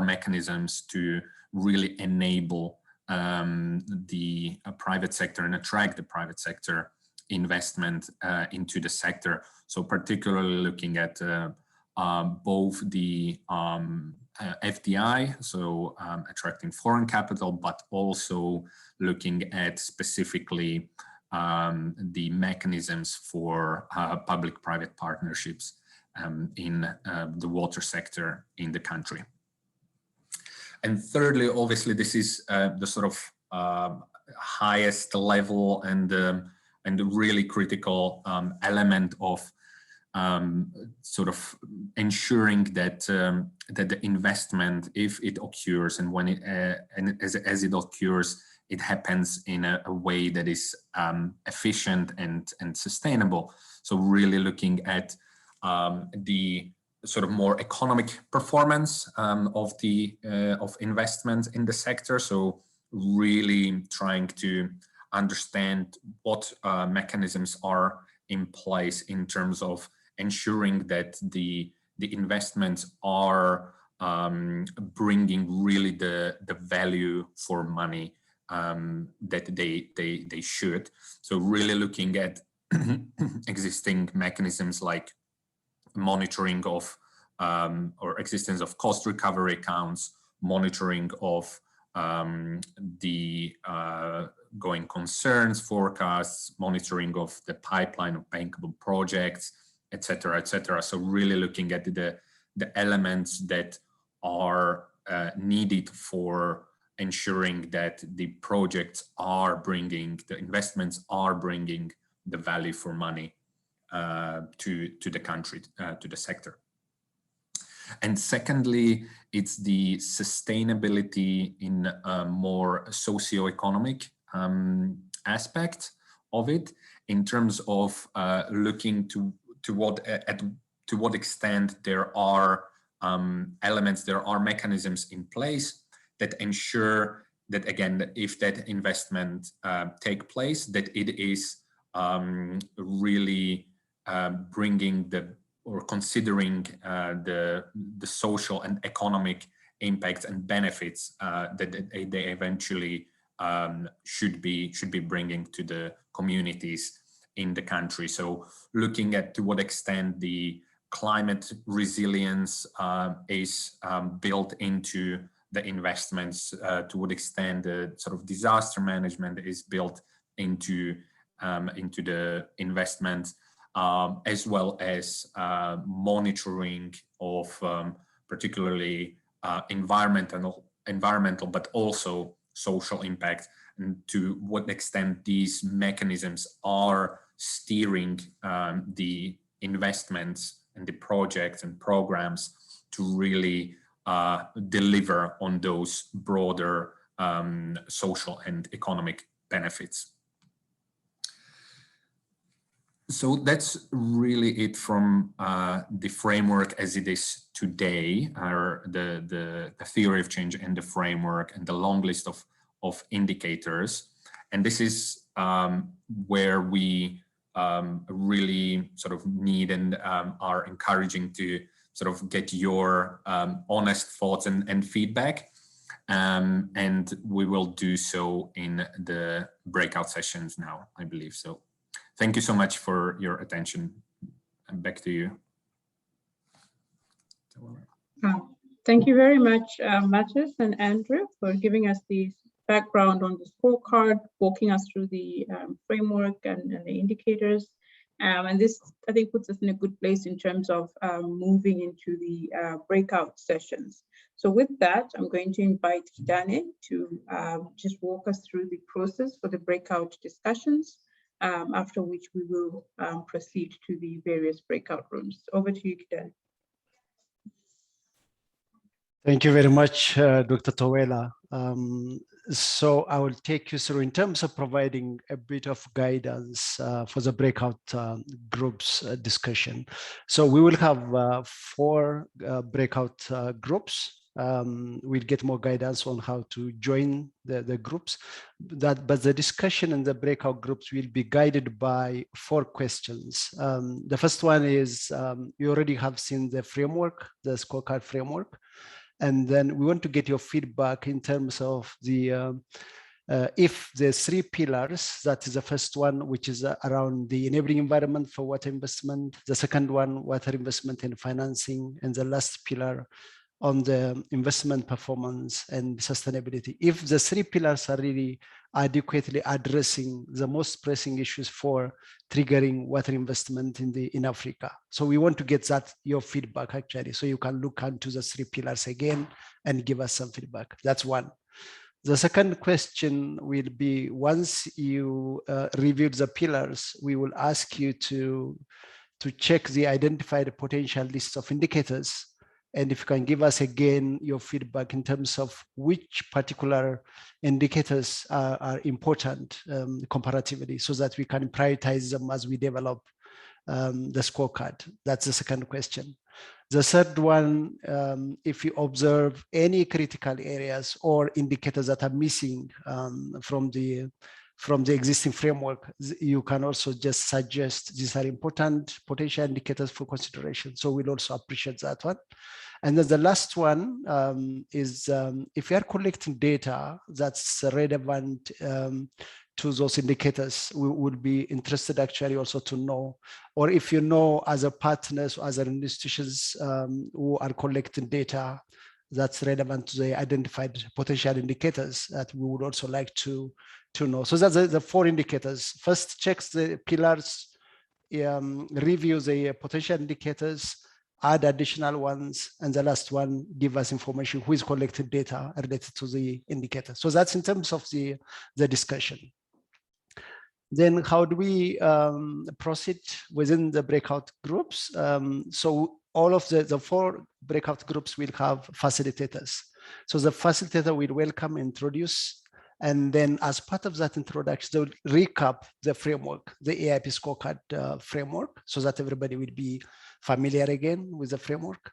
[SPEAKER 6] mechanisms to really enable the private sector and attract the private sector investment into the sector. So particularly looking at both the FDI, so attracting foreign capital, but also looking at specifically the mechanisms for public-private partnerships in the water sector in the country. And thirdly, obviously, this is the sort of highest level and the really critical element of sort of ensuring that that the investment, if it occurs and when it and as it occurs, it happens in a way that is efficient and sustainable. So really looking at the sort of more economic performance of investment in the sector. So really trying to understand what mechanisms are in place in terms of ensuring that the investments are bringing really the value for money that they should. So really looking at existing mechanisms like monitoring of or existence of cost recovery accounts, monitoring of the going concerns forecasts, monitoring of the pipeline of bankable projects, etc., etc. So really looking at the elements that are needed for ensuring that the projects are bringing, the investments are bringing the value for money to the country, to the sector. And secondly, it's the sustainability in a more socio-economic aspect of it, in terms of looking to what extent there are elements, there are mechanisms in place that ensure that, again, if that investment take place, that it is really bringing or considering the social and economic impacts and benefits that they eventually should be bringing to the communities in the country. So looking at to what extent the climate resilience is built into the investments, to what extent the sort of disaster management is built into the investments, as well as monitoring of particularly environmental, but also social impact, and to what extent these mechanisms are steering the investments and the projects and programs to really deliver on those broader social and economic benefits. So that's really it from the framework as it is today, or the theory of change and the framework and the long list of indicators. And this is where we really sort of need and are encouraging to sort of get your honest thoughts and feedback. And we will do so in the breakout sessions now, I believe. So thank you so much for your attention. And back to you.
[SPEAKER 1] Thank you very much, Matthias and Andrew, for giving us the background on the scorecard, walking us through the framework and the indicators. And this, I think, puts us in a good place in terms of moving into the breakout sessions. So with that, I'm going to invite Kidane to just walk us through the process for the breakout discussions, after which we will proceed to the various breakout rooms. Over to you, Kidane.
[SPEAKER 7] Thank you very much, Dr. Towela. So I will take you through in terms of providing a bit of guidance for the breakout groups discussion. So we will have 4 breakout groups. We'll get more guidance on how to join the groups. But the discussion in the breakout groups will be guided by 4 questions. The first one is, you already have seen the framework, the scorecard framework. And then we want to get your feedback in terms of the if the 3 pillars, that is the first one, which is around the enabling environment for water investment, the second one, water investment and financing, and the last pillar on the investment performance and sustainability. If the 3 pillars are really adequately addressing the most pressing issues for triggering water investment in Africa. So we want to get that, your feedback actually, so you can look into the 3 pillars again and give us some feedback. That's one. The second question will be, once you review the pillars, we will ask you to check the identified potential list of indicators. And if you can give us again your feedback in terms of which particular indicators are important comparatively, so that we can prioritize them as we develop the scorecard. That's the second question. The third one, if you observe any critical areas or indicators that are missing from the existing framework, you can also just suggest these are important potential indicators for consideration. So we'll also appreciate that one. And then the last one is if you are collecting data that's relevant to those indicators, we would be interested actually also to know, or if you know other partners or other institutions who are collecting data that's relevant to the identified potential indicators that we would also like to know. So that's the 4 indicators. First, checks the pillars, review the potential indicators, add additional ones, and the last one, give us information who is collecting data related to the indicator. So that's in terms of the discussion. Then how do we proceed within the breakout groups? So all of the 4 breakout groups will have facilitators. So the facilitator will welcome, introduce, and then as part of that introduction, they'll recap the framework, the AIP Scorecard framework, so that everybody will be familiar again with the framework.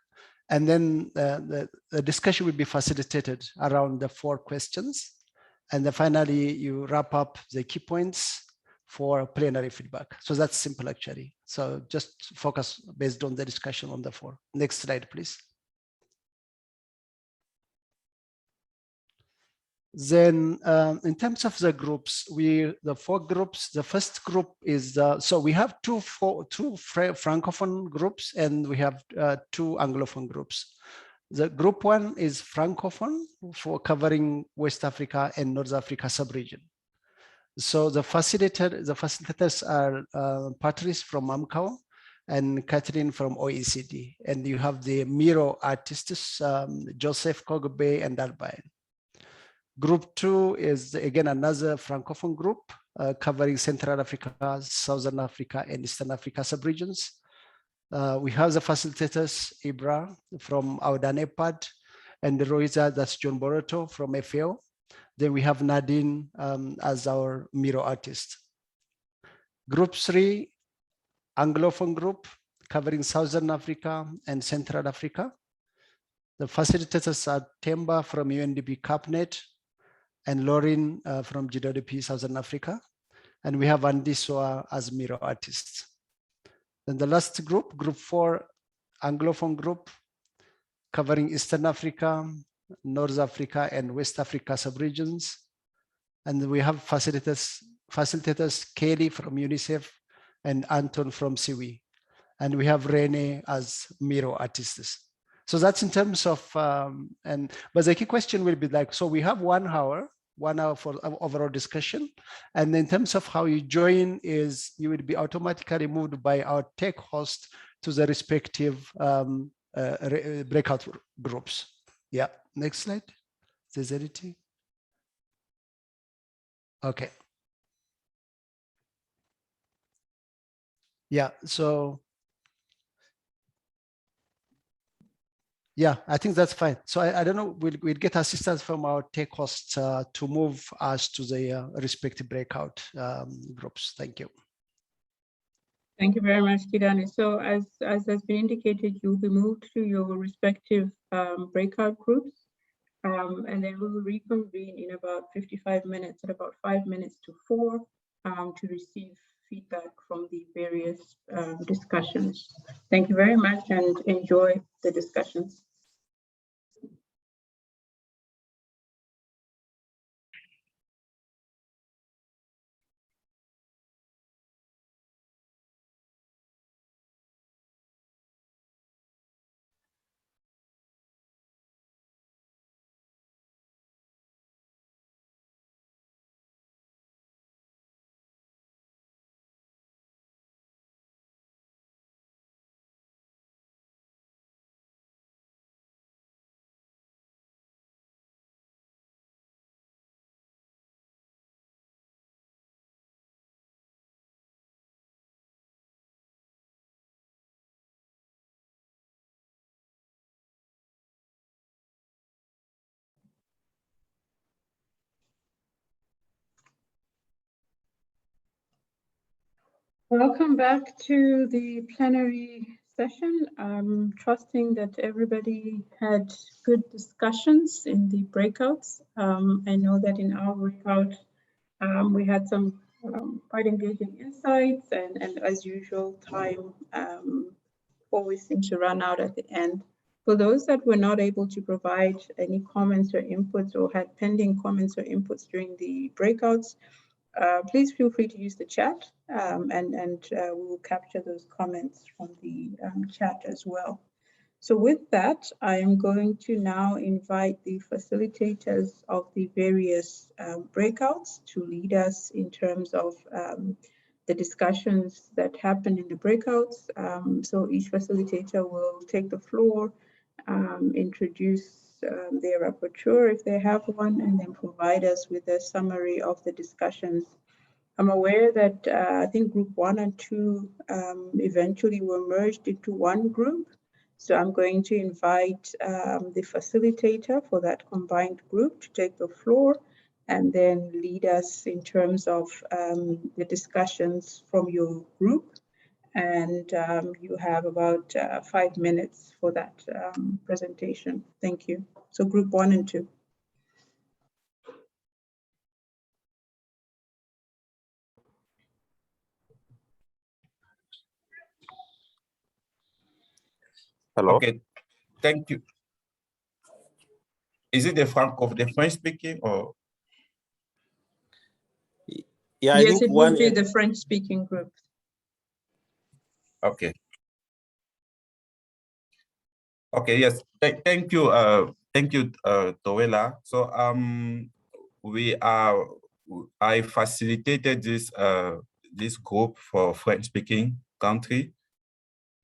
[SPEAKER 7] And then the discussion will be facilitated around the 4 questions. And then finally, you wrap up the key points for plenary feedback. So that's simple, actually. So just focus based on the discussion on the 4. Next slide, please. Then in terms of the groups, the 4 groups, the first group is, so we have two Francophone groups and we have 2 Anglophone groups. The group 1 is Francophone for covering West Africa and North Africa sub-region. So the facilitators are Patrice from AMCAO and Catherine from OECD. And you have the Miro artists, Joseph Kogbe and Albain. Group 2 is again another Francophone group covering Central Africa, Southern Africa, and Eastern Africa sub-regions. We have the facilitators, Ibra from Audanepad, and Roiza, that's John Boroto from FAO. Then we have Nadine as our Miro artist. Group 3, Anglophone group covering Southern Africa and Central Africa. The facilitators are Temba from UNDP CAPNet and Lauren from GWP Southern Africa. And we have Andy Soa as Miro artist. Then the last group, Group 4, Anglophone group covering Eastern Africa, North Africa, and West Africa subregions. And we have facilitators Kelly from UNICEF and Anton from SIWI. And we have Rene as Miro artists. So that's in terms of, but the key question will be like, so we have 1 hour for overall discussion. And in terms of how you join is you will be automatically moved by our tech host to the respective breakout groups. Yeah, next slide. There's editing. Okay. Yeah, so yeah, I think that's fine. So I don't know, we'll get assistance from our tech hosts to move us to the respective breakout groups. Thank you.
[SPEAKER 1] Thank you very much, Kidani. So as has been indicated, you'll be moved to your respective breakout groups. And then we will reconvene in about 55 minutes, at about 5 minutes to 4, to receive feedback from the various discussions. Thank you very much and enjoy the discussions. Welcome back to the plenary session. I'm trusting that everybody had good discussions in the breakouts. I know that in our breakout, we had some quite engaging insights, and as usual, time always seems to run out at the end. For those that were not able to provide any comments or inputs or had pending comments or inputs during the breakouts, please feel free to use the chat and we will capture those comments from the chat as well. So with that, I am going to now invite the facilitators of the various breakouts to lead us in terms of the discussions that happen in the breakouts. So each facilitator will take the floor, introduce their rapporteur if they have one, and then provide us with a summary of the discussions. I'm aware that I think group 1 and 2 eventually were merged into one group. So I'm going to invite the facilitator for that combined group to take the floor and then lead us in terms of the discussions from your group. And you have about 5 minutes for that presentation. Thank you. So group 1 and 2.
[SPEAKER 8] Hello. Okay, thank you. Is it the French speaking or?
[SPEAKER 1] Yeah, yes, it will be the French speaking group.
[SPEAKER 8] Okay. Okay, yes. Thank you, Towela. So I facilitated this group for French speaking country,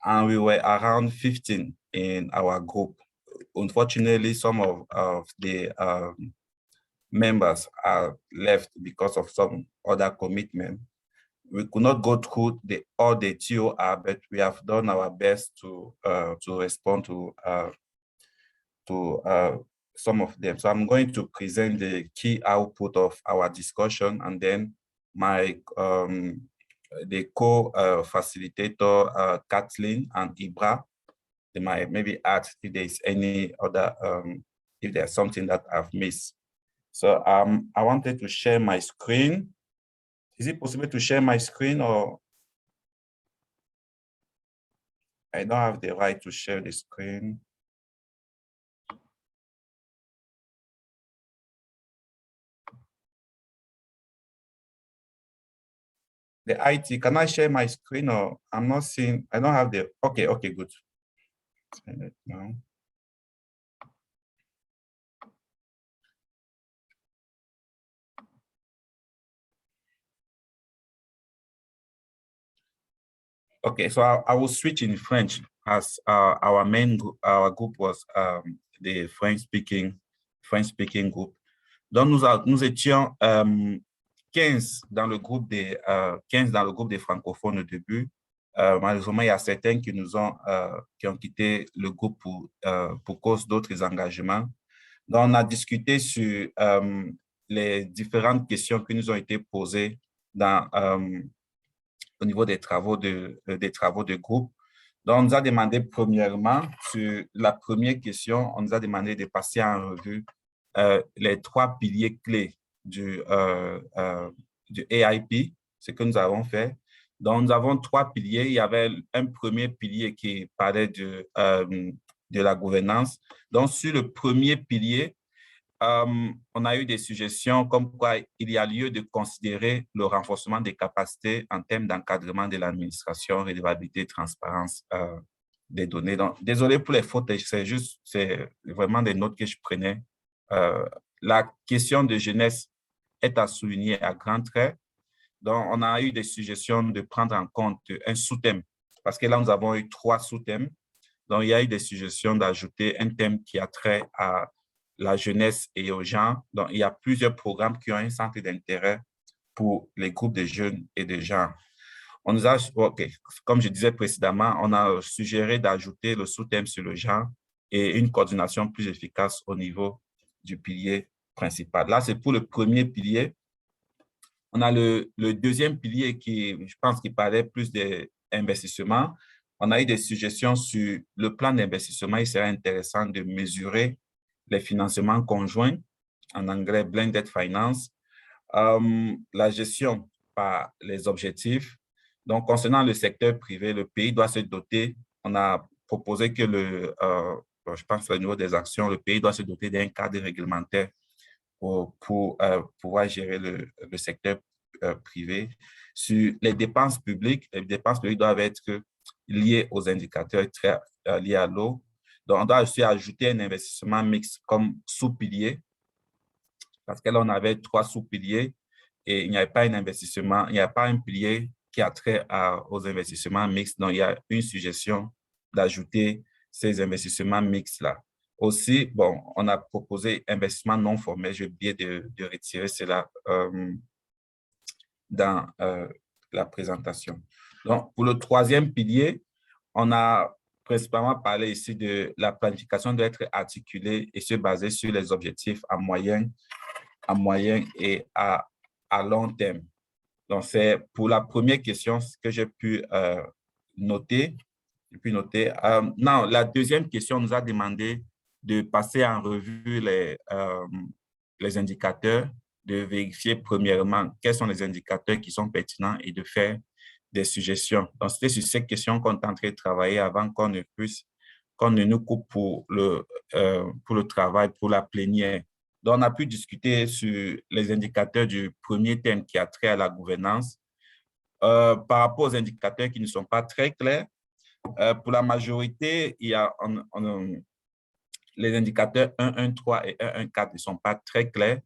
[SPEAKER 8] and we were around 15 in our group. Unfortunately, some of the members are left because of some other commitment. We could not go through all the TOR, but we have done our best to respond to some of them. So I'm going to present the key output of our discussion, and then my the co-facilitator Kathleen and Ibra, they might maybe add if there is any other if there's something that I've missed. So I wanted to share my screen. Is it possible to share my screen, or I don't have the right to share the screen? The IT, can I share my screen, or I'm not seeing, I don't have the, okay, good. No. Okay, so I will switch in French as our group was the French-speaking group. Donc nous étions 15 dans le groupe des francophones au début. Malheureusement, il y a certains qui ont quitté le groupe pour cause d'autres engagements. Donc on a discuté sur les différentes questions qui nous ont été posées au niveau des travaux de groupe. Donc, on nous a demandé premièrement, sur la première question, on nous a demandé de passer en revue les 3 piliers clés du AIP, ce que nous avons fait. Donc, nous avons 3 piliers. Il y avait un premier pilier qui parlait de la gouvernance. Donc, sur le premier pilier, on a eu des suggestions comme quoi il y a lieu de considérer le renforcement des capacités en termes d'encadrement de l'administration, redevabilité, transparence des données. Donc, désolé pour les fautes, c'est vraiment des notes que je prenais. La question de jeunesse est à souligner à grands traits. Donc, on a eu des suggestions de prendre en compte un sous-thème, parce que là, nous avons eu 3 sous-thèmes. Donc, il y a eu des suggestions d'ajouter un thème qui a trait à la jeunesse et aux gens. Donc, il y a plusieurs programmes qui ont un centre d'intérêt pour les groupes de jeunes et de gens. On nous a, comme je disais précédemment, on a suggéré d'ajouter le sous-thème sur le genre et une coordination plus efficace au niveau du pilier principal. Là, c'est pour le premier pilier. On a le deuxième pilier qui, je pense, qui parlait plus d'investissement. On a eu des suggestions sur le plan d'investissement. Il serait intéressant de mesurer les financements conjoints, en anglais blended finance, la gestion par les objectifs. Donc, concernant le secteur privé, le pays doit se doter. On a proposé que je pense au niveau des actions, le pays doit se doter d'un cadre réglementaire pour pouvoir gérer le secteur privé. Sur les dépenses publiques doivent être liées aux indicateurs liés à l'eau. Donc, on doit aussi ajouter un investissement mixte comme sous-pilier, parce que là, on avait 3 sous-piliers et il n'y avait pas un investissement, il n'y a pas un pilier qui a trait aux investissements mixtes. Donc, il y a une suggestion d'ajouter ces investissements mixtes-là. Aussi, bon, on a proposé investissement non formel. J'ai oublié de retirer cela dans la présentation. Donc, pour le 3e pilier, on a principalement parlé ici de la planification doit être articulée et se baser sur les objectifs à moyen et à long terme. Donc, c'est pour la première question que j'ai pu noter. Non, la 2e question nous a demandé de passer en revue les indicateurs, de vérifier premièrement quels sont les indicateurs qui sont pertinents et de faire des suggestions. Donc, c'était sur cette question qu'on est en train de travailler avant qu'on ne nous coupe pour le travail, pour la plénière. Donc, on a pu discuter sur les indicateurs du premier thème qui a trait à la gouvernance. Par rapport aux indicateurs qui ne sont pas très clairs, pour la majorité, il y a les indicateurs 1.1.3 et 1.1.4 ne sont pas très clairs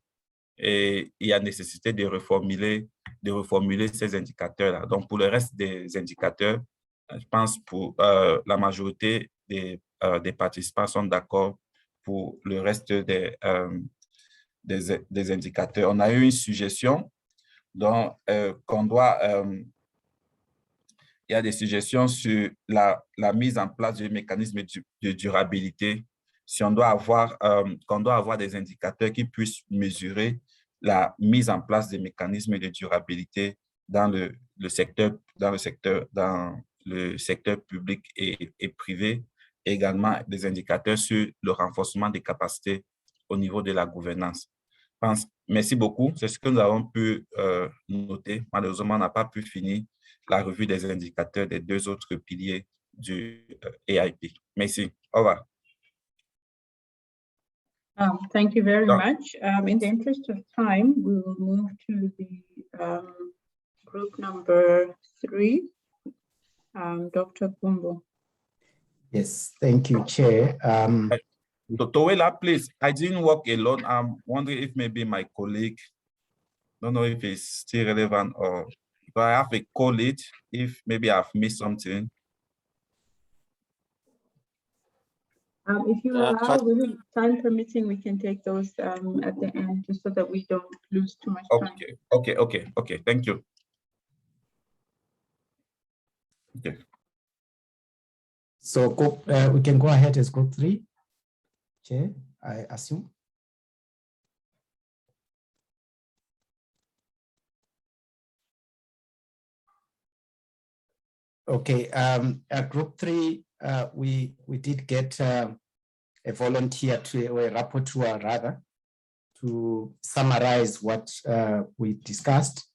[SPEAKER 8] et il y a nécessité de reformuler ces indicateurs-là. Donc, pour le reste des indicateurs, je pense pour la majorité des participants sont d'accord pour le reste des indicateurs. On a eu une suggestion donc, il y a des suggestions sur la mise en place du mécanisme de durabilité. Si on doit avoir des indicateurs qui puissent mesurer la mise en place des mécanismes de durabilité dans le secteur public et privé, et également des indicateurs sur le renforcement des capacités au niveau de la gouvernance. Merci beaucoup. C'est ce que nous avons pu noter. Malheureusement, on n'a pas pu finir la revue des indicateurs des 2 autres piliers du AIP. Merci. Au revoir.
[SPEAKER 1] Thank you very much. In the interest of time, we will move to the group number 3, Dr. Kumbo.
[SPEAKER 9] Yes, thank you, Chair.
[SPEAKER 8] Toela, please, I didn't work alone. I'm wondering if maybe my colleague, don't know if it's still relevant or if I have a colleague, if maybe I've missed something.
[SPEAKER 1] If you allow, time permitting, we can take those at the end, just so that we don't lose too much time.
[SPEAKER 8] Okay. Thank you. Okay.
[SPEAKER 9] So we can go ahead as group 3, Chair, I assume. Okay, at group 3, we did get a volunteer or a rapporteur rather, to summarize what we discussed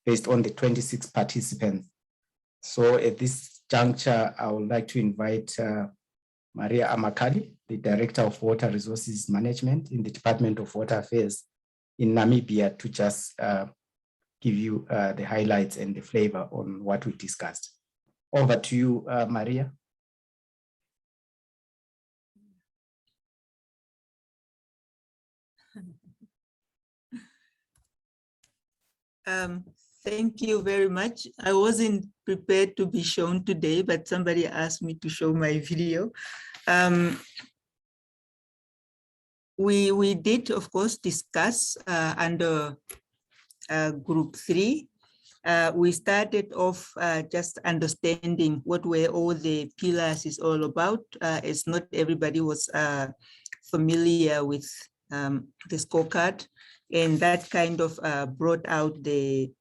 [SPEAKER 9] based on the 26 participants. So at this juncture, I would like to invite Maria Amakali, the Director of Water Resources Management in the Department of Water Affairs in Namibia, to just give you the highlights and the flavor on what we discussed. Over to you, Maria.
[SPEAKER 10] Thank you very much. I wasn't prepared to be shown today, but somebody asked me to show my video. We did, of course, discuss under group 3. We started off just understanding what were all the pillars is all about, as not everybody was familiar with the scorecard, and that kind of brought out the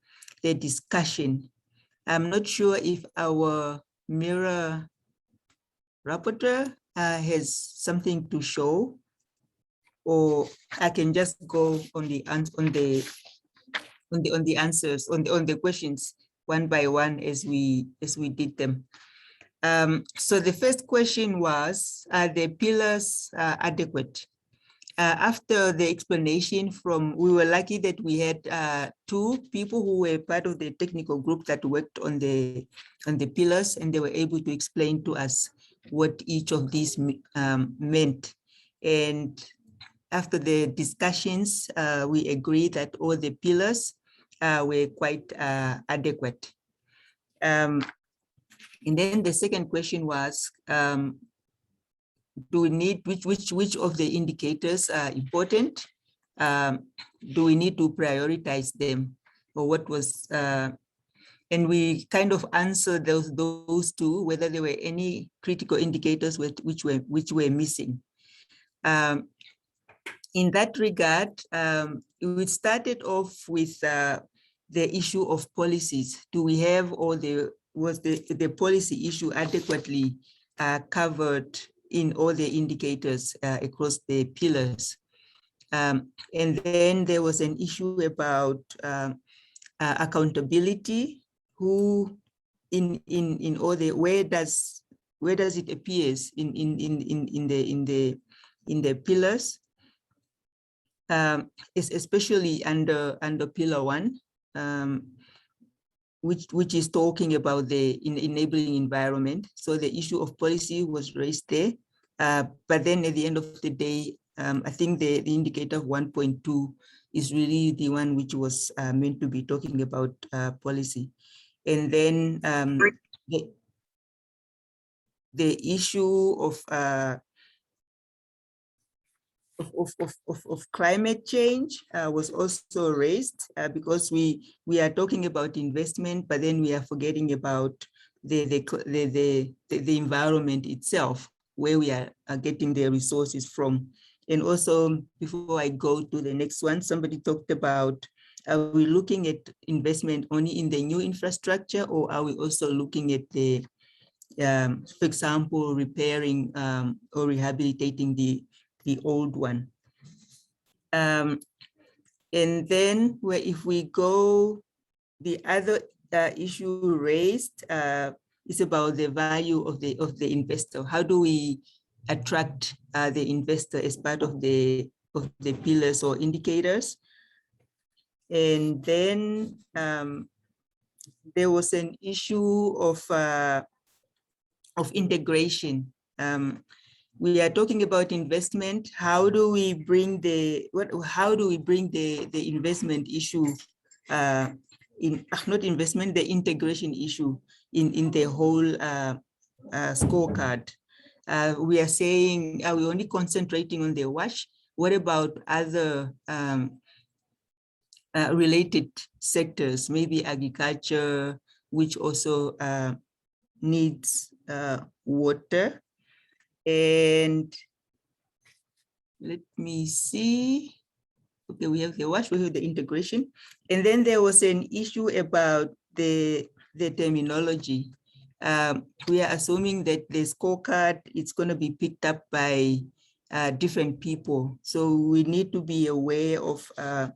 [SPEAKER 10] discussion. I'm not sure if our mirror rapporteur has something to show, or I can just go on the answers, on the questions one by one as we did them. So the first question was, are the pillars adequate? After the explanation we were lucky that we had 2 people who were part of the technical group that worked on the pillars, and they were able to explain to us what each of these meant. And after the discussions, we agreed that all the pillars were quite adequate. And then the second question was, do we need, which of the indicators are important? Do we need to prioritize them? Or what was, and we kind of answered those two, whether there were any critical indicators which were missing. In that regard, we started off with the issue of policies. Do we have all was the policy issue adequately covered in all the indicators across the pillars? And then there was an issue about accountability. Who in all the, where does it appears in the pillars? Especially under pillar 1, which is talking about the enabling environment. So the issue of policy was raised there, but then at the end of the day, I think the indicator of 1.2 is really the one which was meant to be talking about policy. And then the issue of climate change was also raised because we are talking about investment, but then we are forgetting about the environment itself, where we are getting the resources from. And also, before I go to the next one, somebody talked about, are we looking at investment only in the new infrastructure, or are we also looking at the, for example, repairing or rehabilitating the old one? And then if we go, the other issue raised is about the value of the investor. How do we attract the investor as part of the pillars or indicators? And then there was an issue of integration. We are talking about investment. How do we bring the investment issue not investment, the integration issue in the whole scorecard? We are saying, are we only concentrating on the WASH? What about other related sectors, maybe agriculture, which also needs water? And let me see. Okay, we have the WASH, we have the integration. And then there was an issue about the terminology. We are assuming that the scorecard is going to be picked up by different people. So we need to be aware of the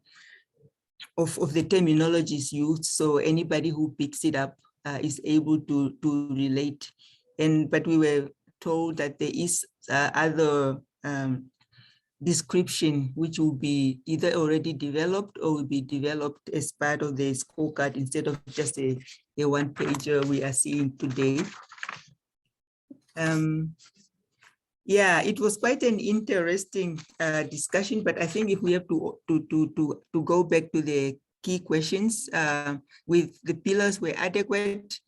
[SPEAKER 10] terminologies used, so anybody who picks it up is able to relate. But we were told that there is other description which will be either already developed or will be developed as part of the scorecard instead of just a one-pager we are seeing today. Yeah, it was quite an interesting discussion, but I think if we have to go back to the key questions, with the pillars were adequate.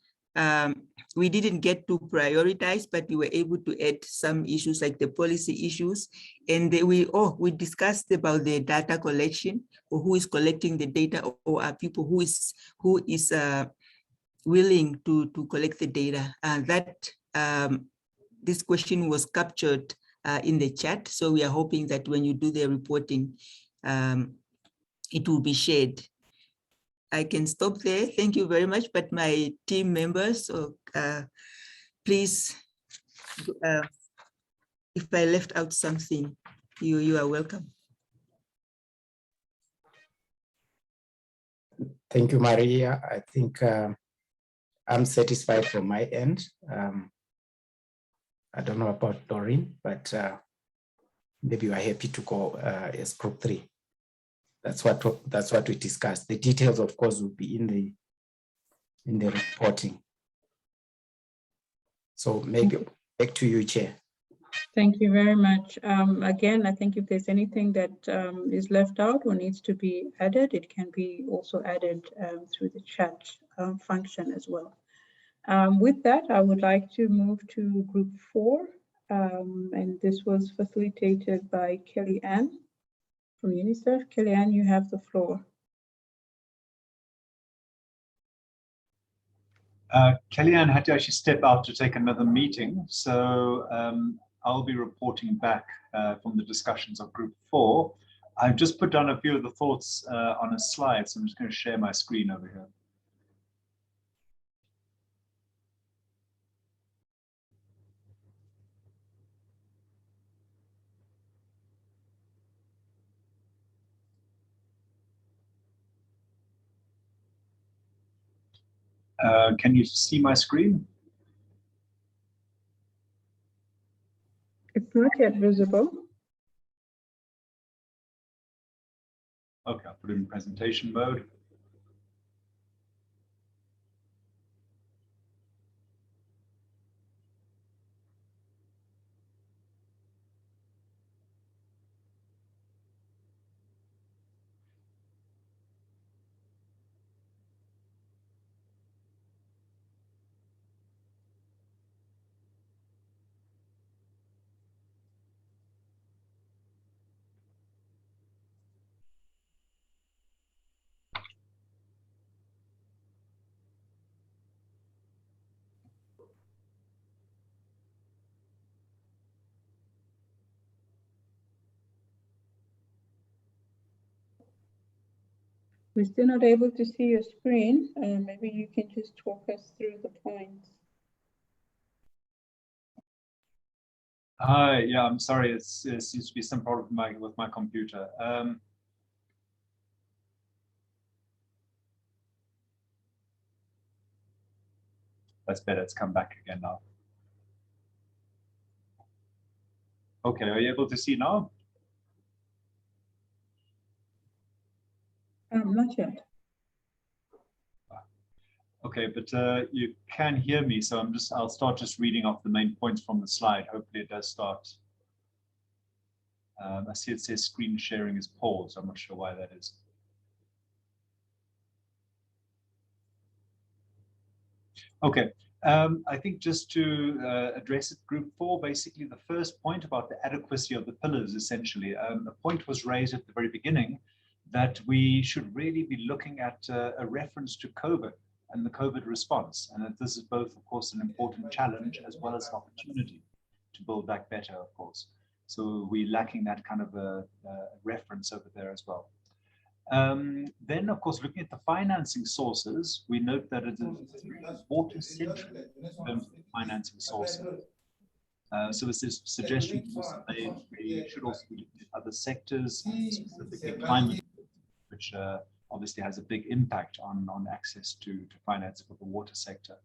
[SPEAKER 10] We didn't get to prioritize, but we were able to add some issues like the policy issues. And we discussed about the data collection, or who is collecting the data, or are people who is willing to collect the data. This question was captured in the chat. So we are hoping that when you do the reporting, it will be shared. I can stop there. Thank you very much. But my team members, please, if I left out something, you are welcome.
[SPEAKER 9] Thank you, Maria. I think I'm satisfied from my end. I don't know about Doreen, but maybe we're happy to go as group 3. That's what we discussed. The details, of course, will be in the reporting. So maybe Back to you, Chair.
[SPEAKER 1] Thank you very much. Again, I think if there's anything that is left out or needs to be added, it can be also added through the chat function as well. With that, I would like to move to group 4, and this was facilitated by Kelly Ann from UNICEF. Kelly Ann, you have the floor.
[SPEAKER 11] Kellyanne had to actually step out to take another meeting, so I'll be reporting back from the discussions of Group 4. I've just put down a few of the thoughts on a slide, so I'm just going to share my screen over here. Can you see my screen?
[SPEAKER 1] It's not yet visible.
[SPEAKER 11] Okay, I'll put it in presentation mode.
[SPEAKER 1] We're still not able to see your screen. Maybe you can just talk us through the points.
[SPEAKER 11] Hi, yeah, I'm sorry. It seems to be some problem with my computer. That's better. It's come back again now. Okay, are you able to see now?
[SPEAKER 1] Not yet.
[SPEAKER 11] Okay, but you can hear me, so I'll start just reading off the main points from the slide. Hopefully it does start. I see it says screen sharing is paused. I'm not sure why that is. Okay, I think just to address it, Group 4, basically the first point about the adequacy of the pillars, essentially. The point was raised at the very beginning that we should really be looking at a reference to COVID and the COVID response, and that this is both, of course, an important challenge as well as an opportunity to build back better, of course. So we're lacking that kind of a reference over there as well. Then, of course, looking at the financing sources, we note that it is water-centric in terms of financing sources. So it's this suggestion that we should also look at other sectors, specifically climate, which obviously has a big impact on access to finance for the water sector.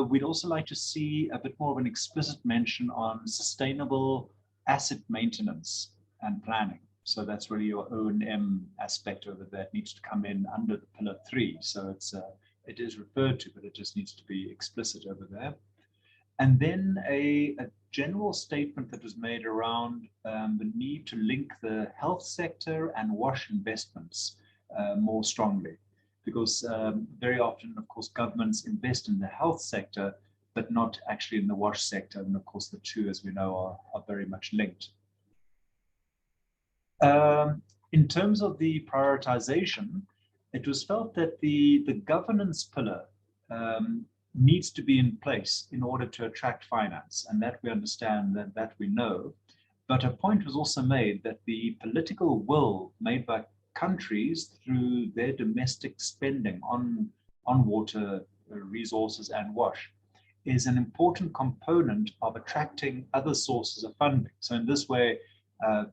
[SPEAKER 11] We'd also like to see a bit more of an explicit mention on sustainable asset maintenance and planning. So that's really your O&M aspect over there. It needs to come in under the pillar 3. So it is referred to, but it just needs to be explicit over there. And then a general statement that was made around the need to link the health sector and WASH investments more strongly. Because very often, of course, governments invest in the health sector, but not actually in the WASH sector. And of course, the two, as we know, are very much linked. In terms of the prioritization, it was felt that the governance pillar needs to be in place in order to attract finance, and that we understand, that we know. But a point was also made that the political will made by countries through their domestic spending on water resources and WASH is an important component of attracting other sources of funding. So in this way,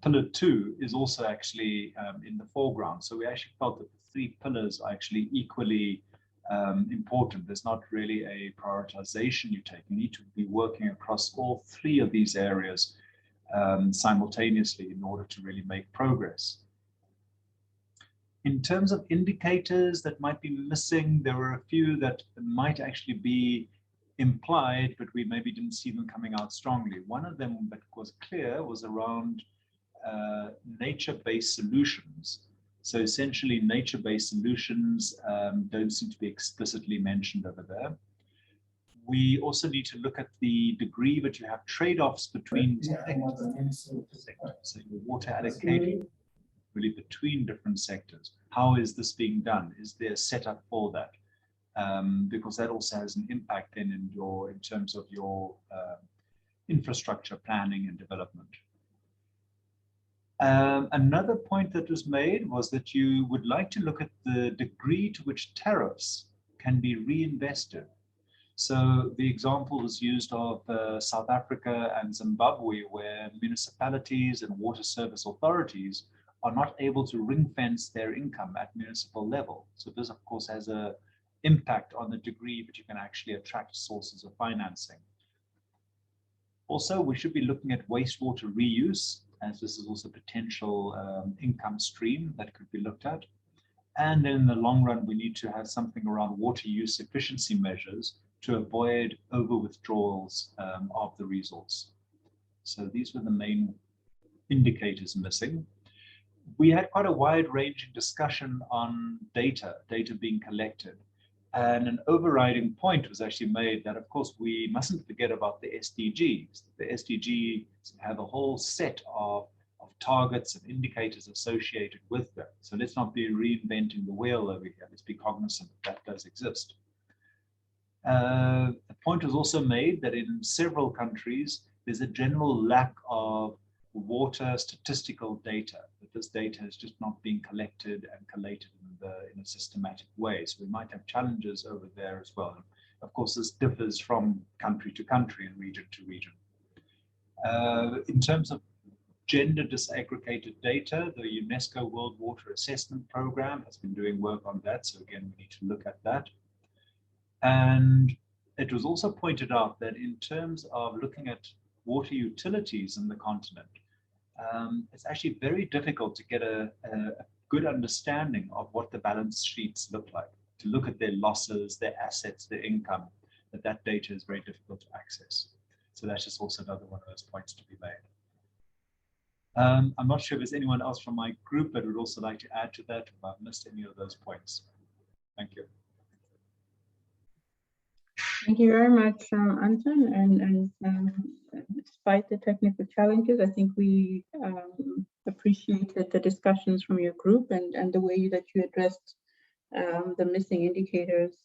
[SPEAKER 11] pillar 2 is also actually in the foreground. So we actually felt that the 3 pillars are actually equally important. There's not really a prioritization you take. You need to be working across all 3 of these areas simultaneously in order to really make progress. In terms of indicators that might be missing, there were a few that might actually be implied, but we maybe didn't see them coming out strongly. One of them that was clear was around nature-based solutions. So essentially, nature-based solutions don't seem to be explicitly mentioned over there. We also need to look at the degree that you have trade-offs between sectors. So your water allocation really between different sectors. How is this being done? Is there a setup for that? Because that also has an impact then in terms of your infrastructure planning and development. Another point that was made was that you would like to look at the degree to which tariffs can be reinvested. So the example was used of South Africa and Zimbabwe, where municipalities and water service authorities are not able to ring fence their income at municipal level. So this, of course, has an impact on the degree that you can actually attract sources of financing. Also, we should be looking at wastewater reuse, as this is also a potential income stream that could be looked at. And then in the long run, we need to have something around water use efficiency measures to avoid over withdrawals of the resource. So these were the main indicators missing. We had quite a wide-ranging discussion on data being collected. And an overriding point was actually made that, of course, we mustn't forget about the SDGs. The SDGs have a whole set of targets and indicators associated with them. So let's not be reinventing the wheel over here. Let's be cognizant that does exist. The point was also made that in several countries, there's a general lack of water statistical data, that this data is just not being collected and collated in a systematic way. So we might have challenges over there as well. Of course, this differs from country to country and region to region. In terms of gender disaggregated data, the UNESCO World Water Assessment Program has been doing work on that. So again, we need to look at that. And it was also pointed out that in terms of looking at water utilities in the continent, it's actually very difficult to get a good understanding of what the balance sheets look like, to look at their losses, their assets, their income, that data is very difficult to access. So that's just also another one of those points to be made. I'm not sure if there's anyone else from my group that would also like to add to that, if I've missed any of those points. Thank you.
[SPEAKER 1] Thank you very much, Anton. And despite the technical challenges, I think we appreciated the discussions from your group and the way that you addressed the missing indicators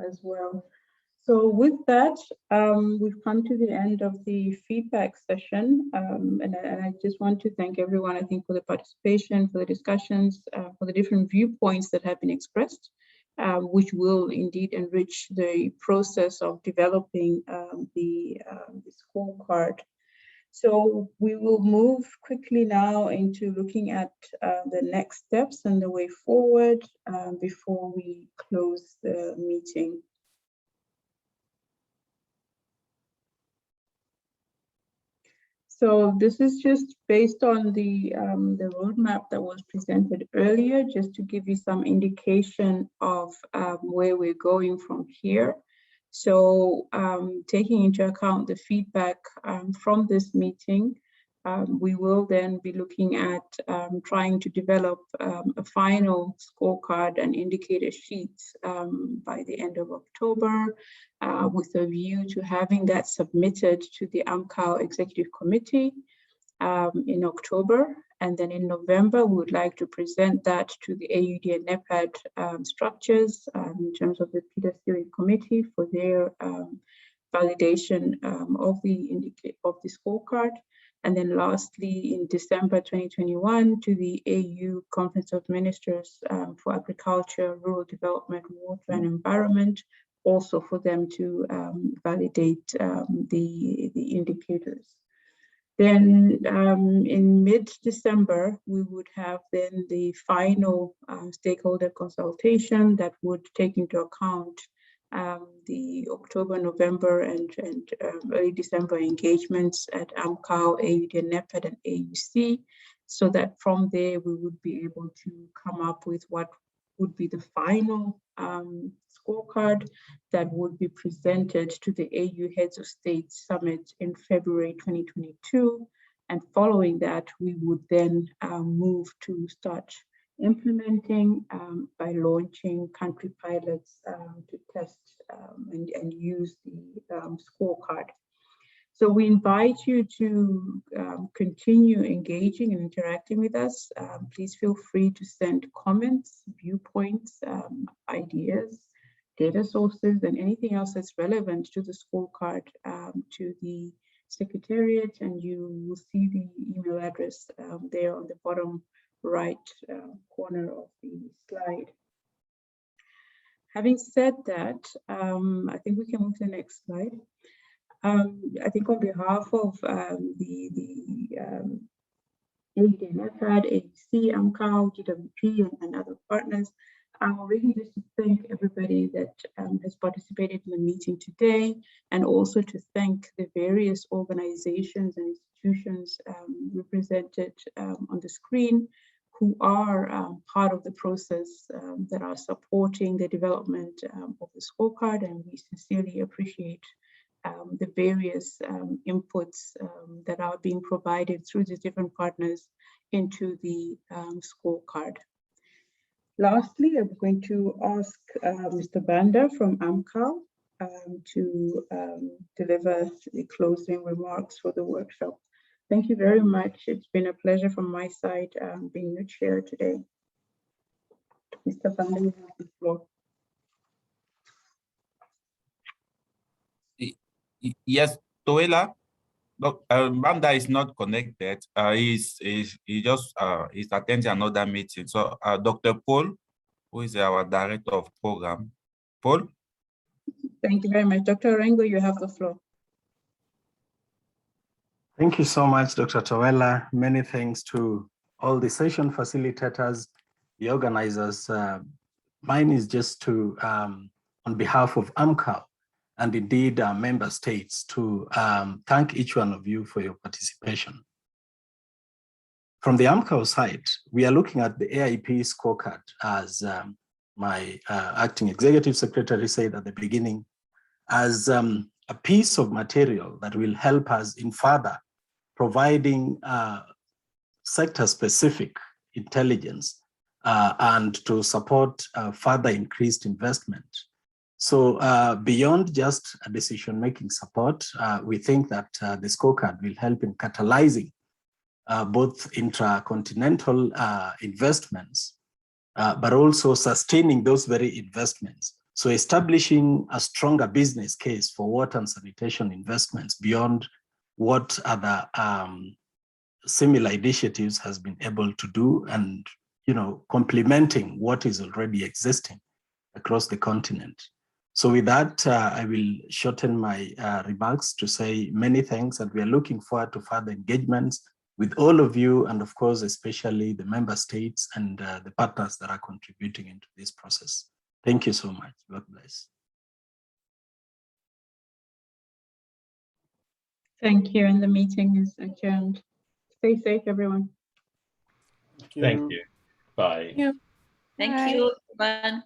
[SPEAKER 1] as well. So with that, we've come to the end of the feedback session. And I just want to thank everyone, I think, for the participation, for the discussions, for the different viewpoints that have been expressed, which will indeed enrich the process of developing the scorecard. So we will move quickly now into looking at the next steps and the way forward before we close the meeting. So this is just based on the roadmap that was presented earlier, just to give you some indication of where we're going from here. So taking into account the feedback from this meeting, we will then be looking at trying to develop a final scorecard and indicator sheets by the end of October, with a view to having that submitted to the AMCAO Executive Committee in October. And then in November, we would like to present that to the AUD and NEPAD structures in terms of the Peter Steering Committee for their validation of the scorecard. And then lastly, in December 2021, to the AU Conference of Ministers for Agriculture, Rural Development, Water and Environment, also for them to validate the indicators. Then in mid-December, we would have then the final stakeholder consultation that would take into account the October, November, and early December engagements at AMCAO, AUD, NEPAD, and AUC, so that from there we would be able to come up with what would be the final scorecard that would be presented to the AU Heads of State Summit in February 2022. And following that, we would then move to start implementing by launching country pilots to test and use the scorecard. So we invite you to continue engaging and interacting with us. Please feel free to send comments, viewpoints, ideas, data sources, and anything else that's relevant to the scorecard to the Secretariat, and you will see the email address there on the bottom right corner of the slide. Having said that, I think we can move to the next slide. I think on behalf of the NECAD, AEC, AMCAL, GWP, and other partners, really just to thank everybody that has participated in the meeting today, and also to thank the various organizations and institutions represented on the screen who are part of the process that are supporting the development of the scorecard, and we sincerely appreciate the various inputs that are being provided through the different partners into the scorecard. Lastly, I'm going to ask Mr. Banda from AMCAL to deliver the closing remarks for the workshop. Thank you very much. It's been a pleasure from my side being your chair today. Mr. Banda, you have the floor.
[SPEAKER 8] Yes, Toela. Look, Banda is not connected. He's attending another meeting. So Dr. Paul, who is our director of program. Paul?
[SPEAKER 1] Thank you very much. Dr. Orengo, you have the floor.
[SPEAKER 5] Thank you so much, Dr. Towela. Many thanks to all the session facilitators, the organizers. Mine is just to, on behalf of AMCAL, and indeed our member states, to thank each one of you for your participation. From the AMCAL side, we are looking at the AIP scorecard, as my acting executive secretary said at the beginning, as a piece of material that will help us in further providing sector-specific intelligence and to support further increased investment. So beyond just a decision-making support, we think that the scorecard will help in catalyzing both intracontinental investments, but also sustaining those very investments. So establishing a stronger business case for water and sanitation investments beyond what other similar initiatives has been able to do, and complementing what is already existing across the continent. So with that, I will shorten my remarks to say many thanks, and we are looking forward to further engagements with all of you, and of course, especially the member states and the partners that are contributing into this process. Thank you so much. God bless.
[SPEAKER 1] Thank you, and the meeting is adjourned. Stay safe, everyone.
[SPEAKER 12] Thank you. Bye.
[SPEAKER 13] Thank you, everyone.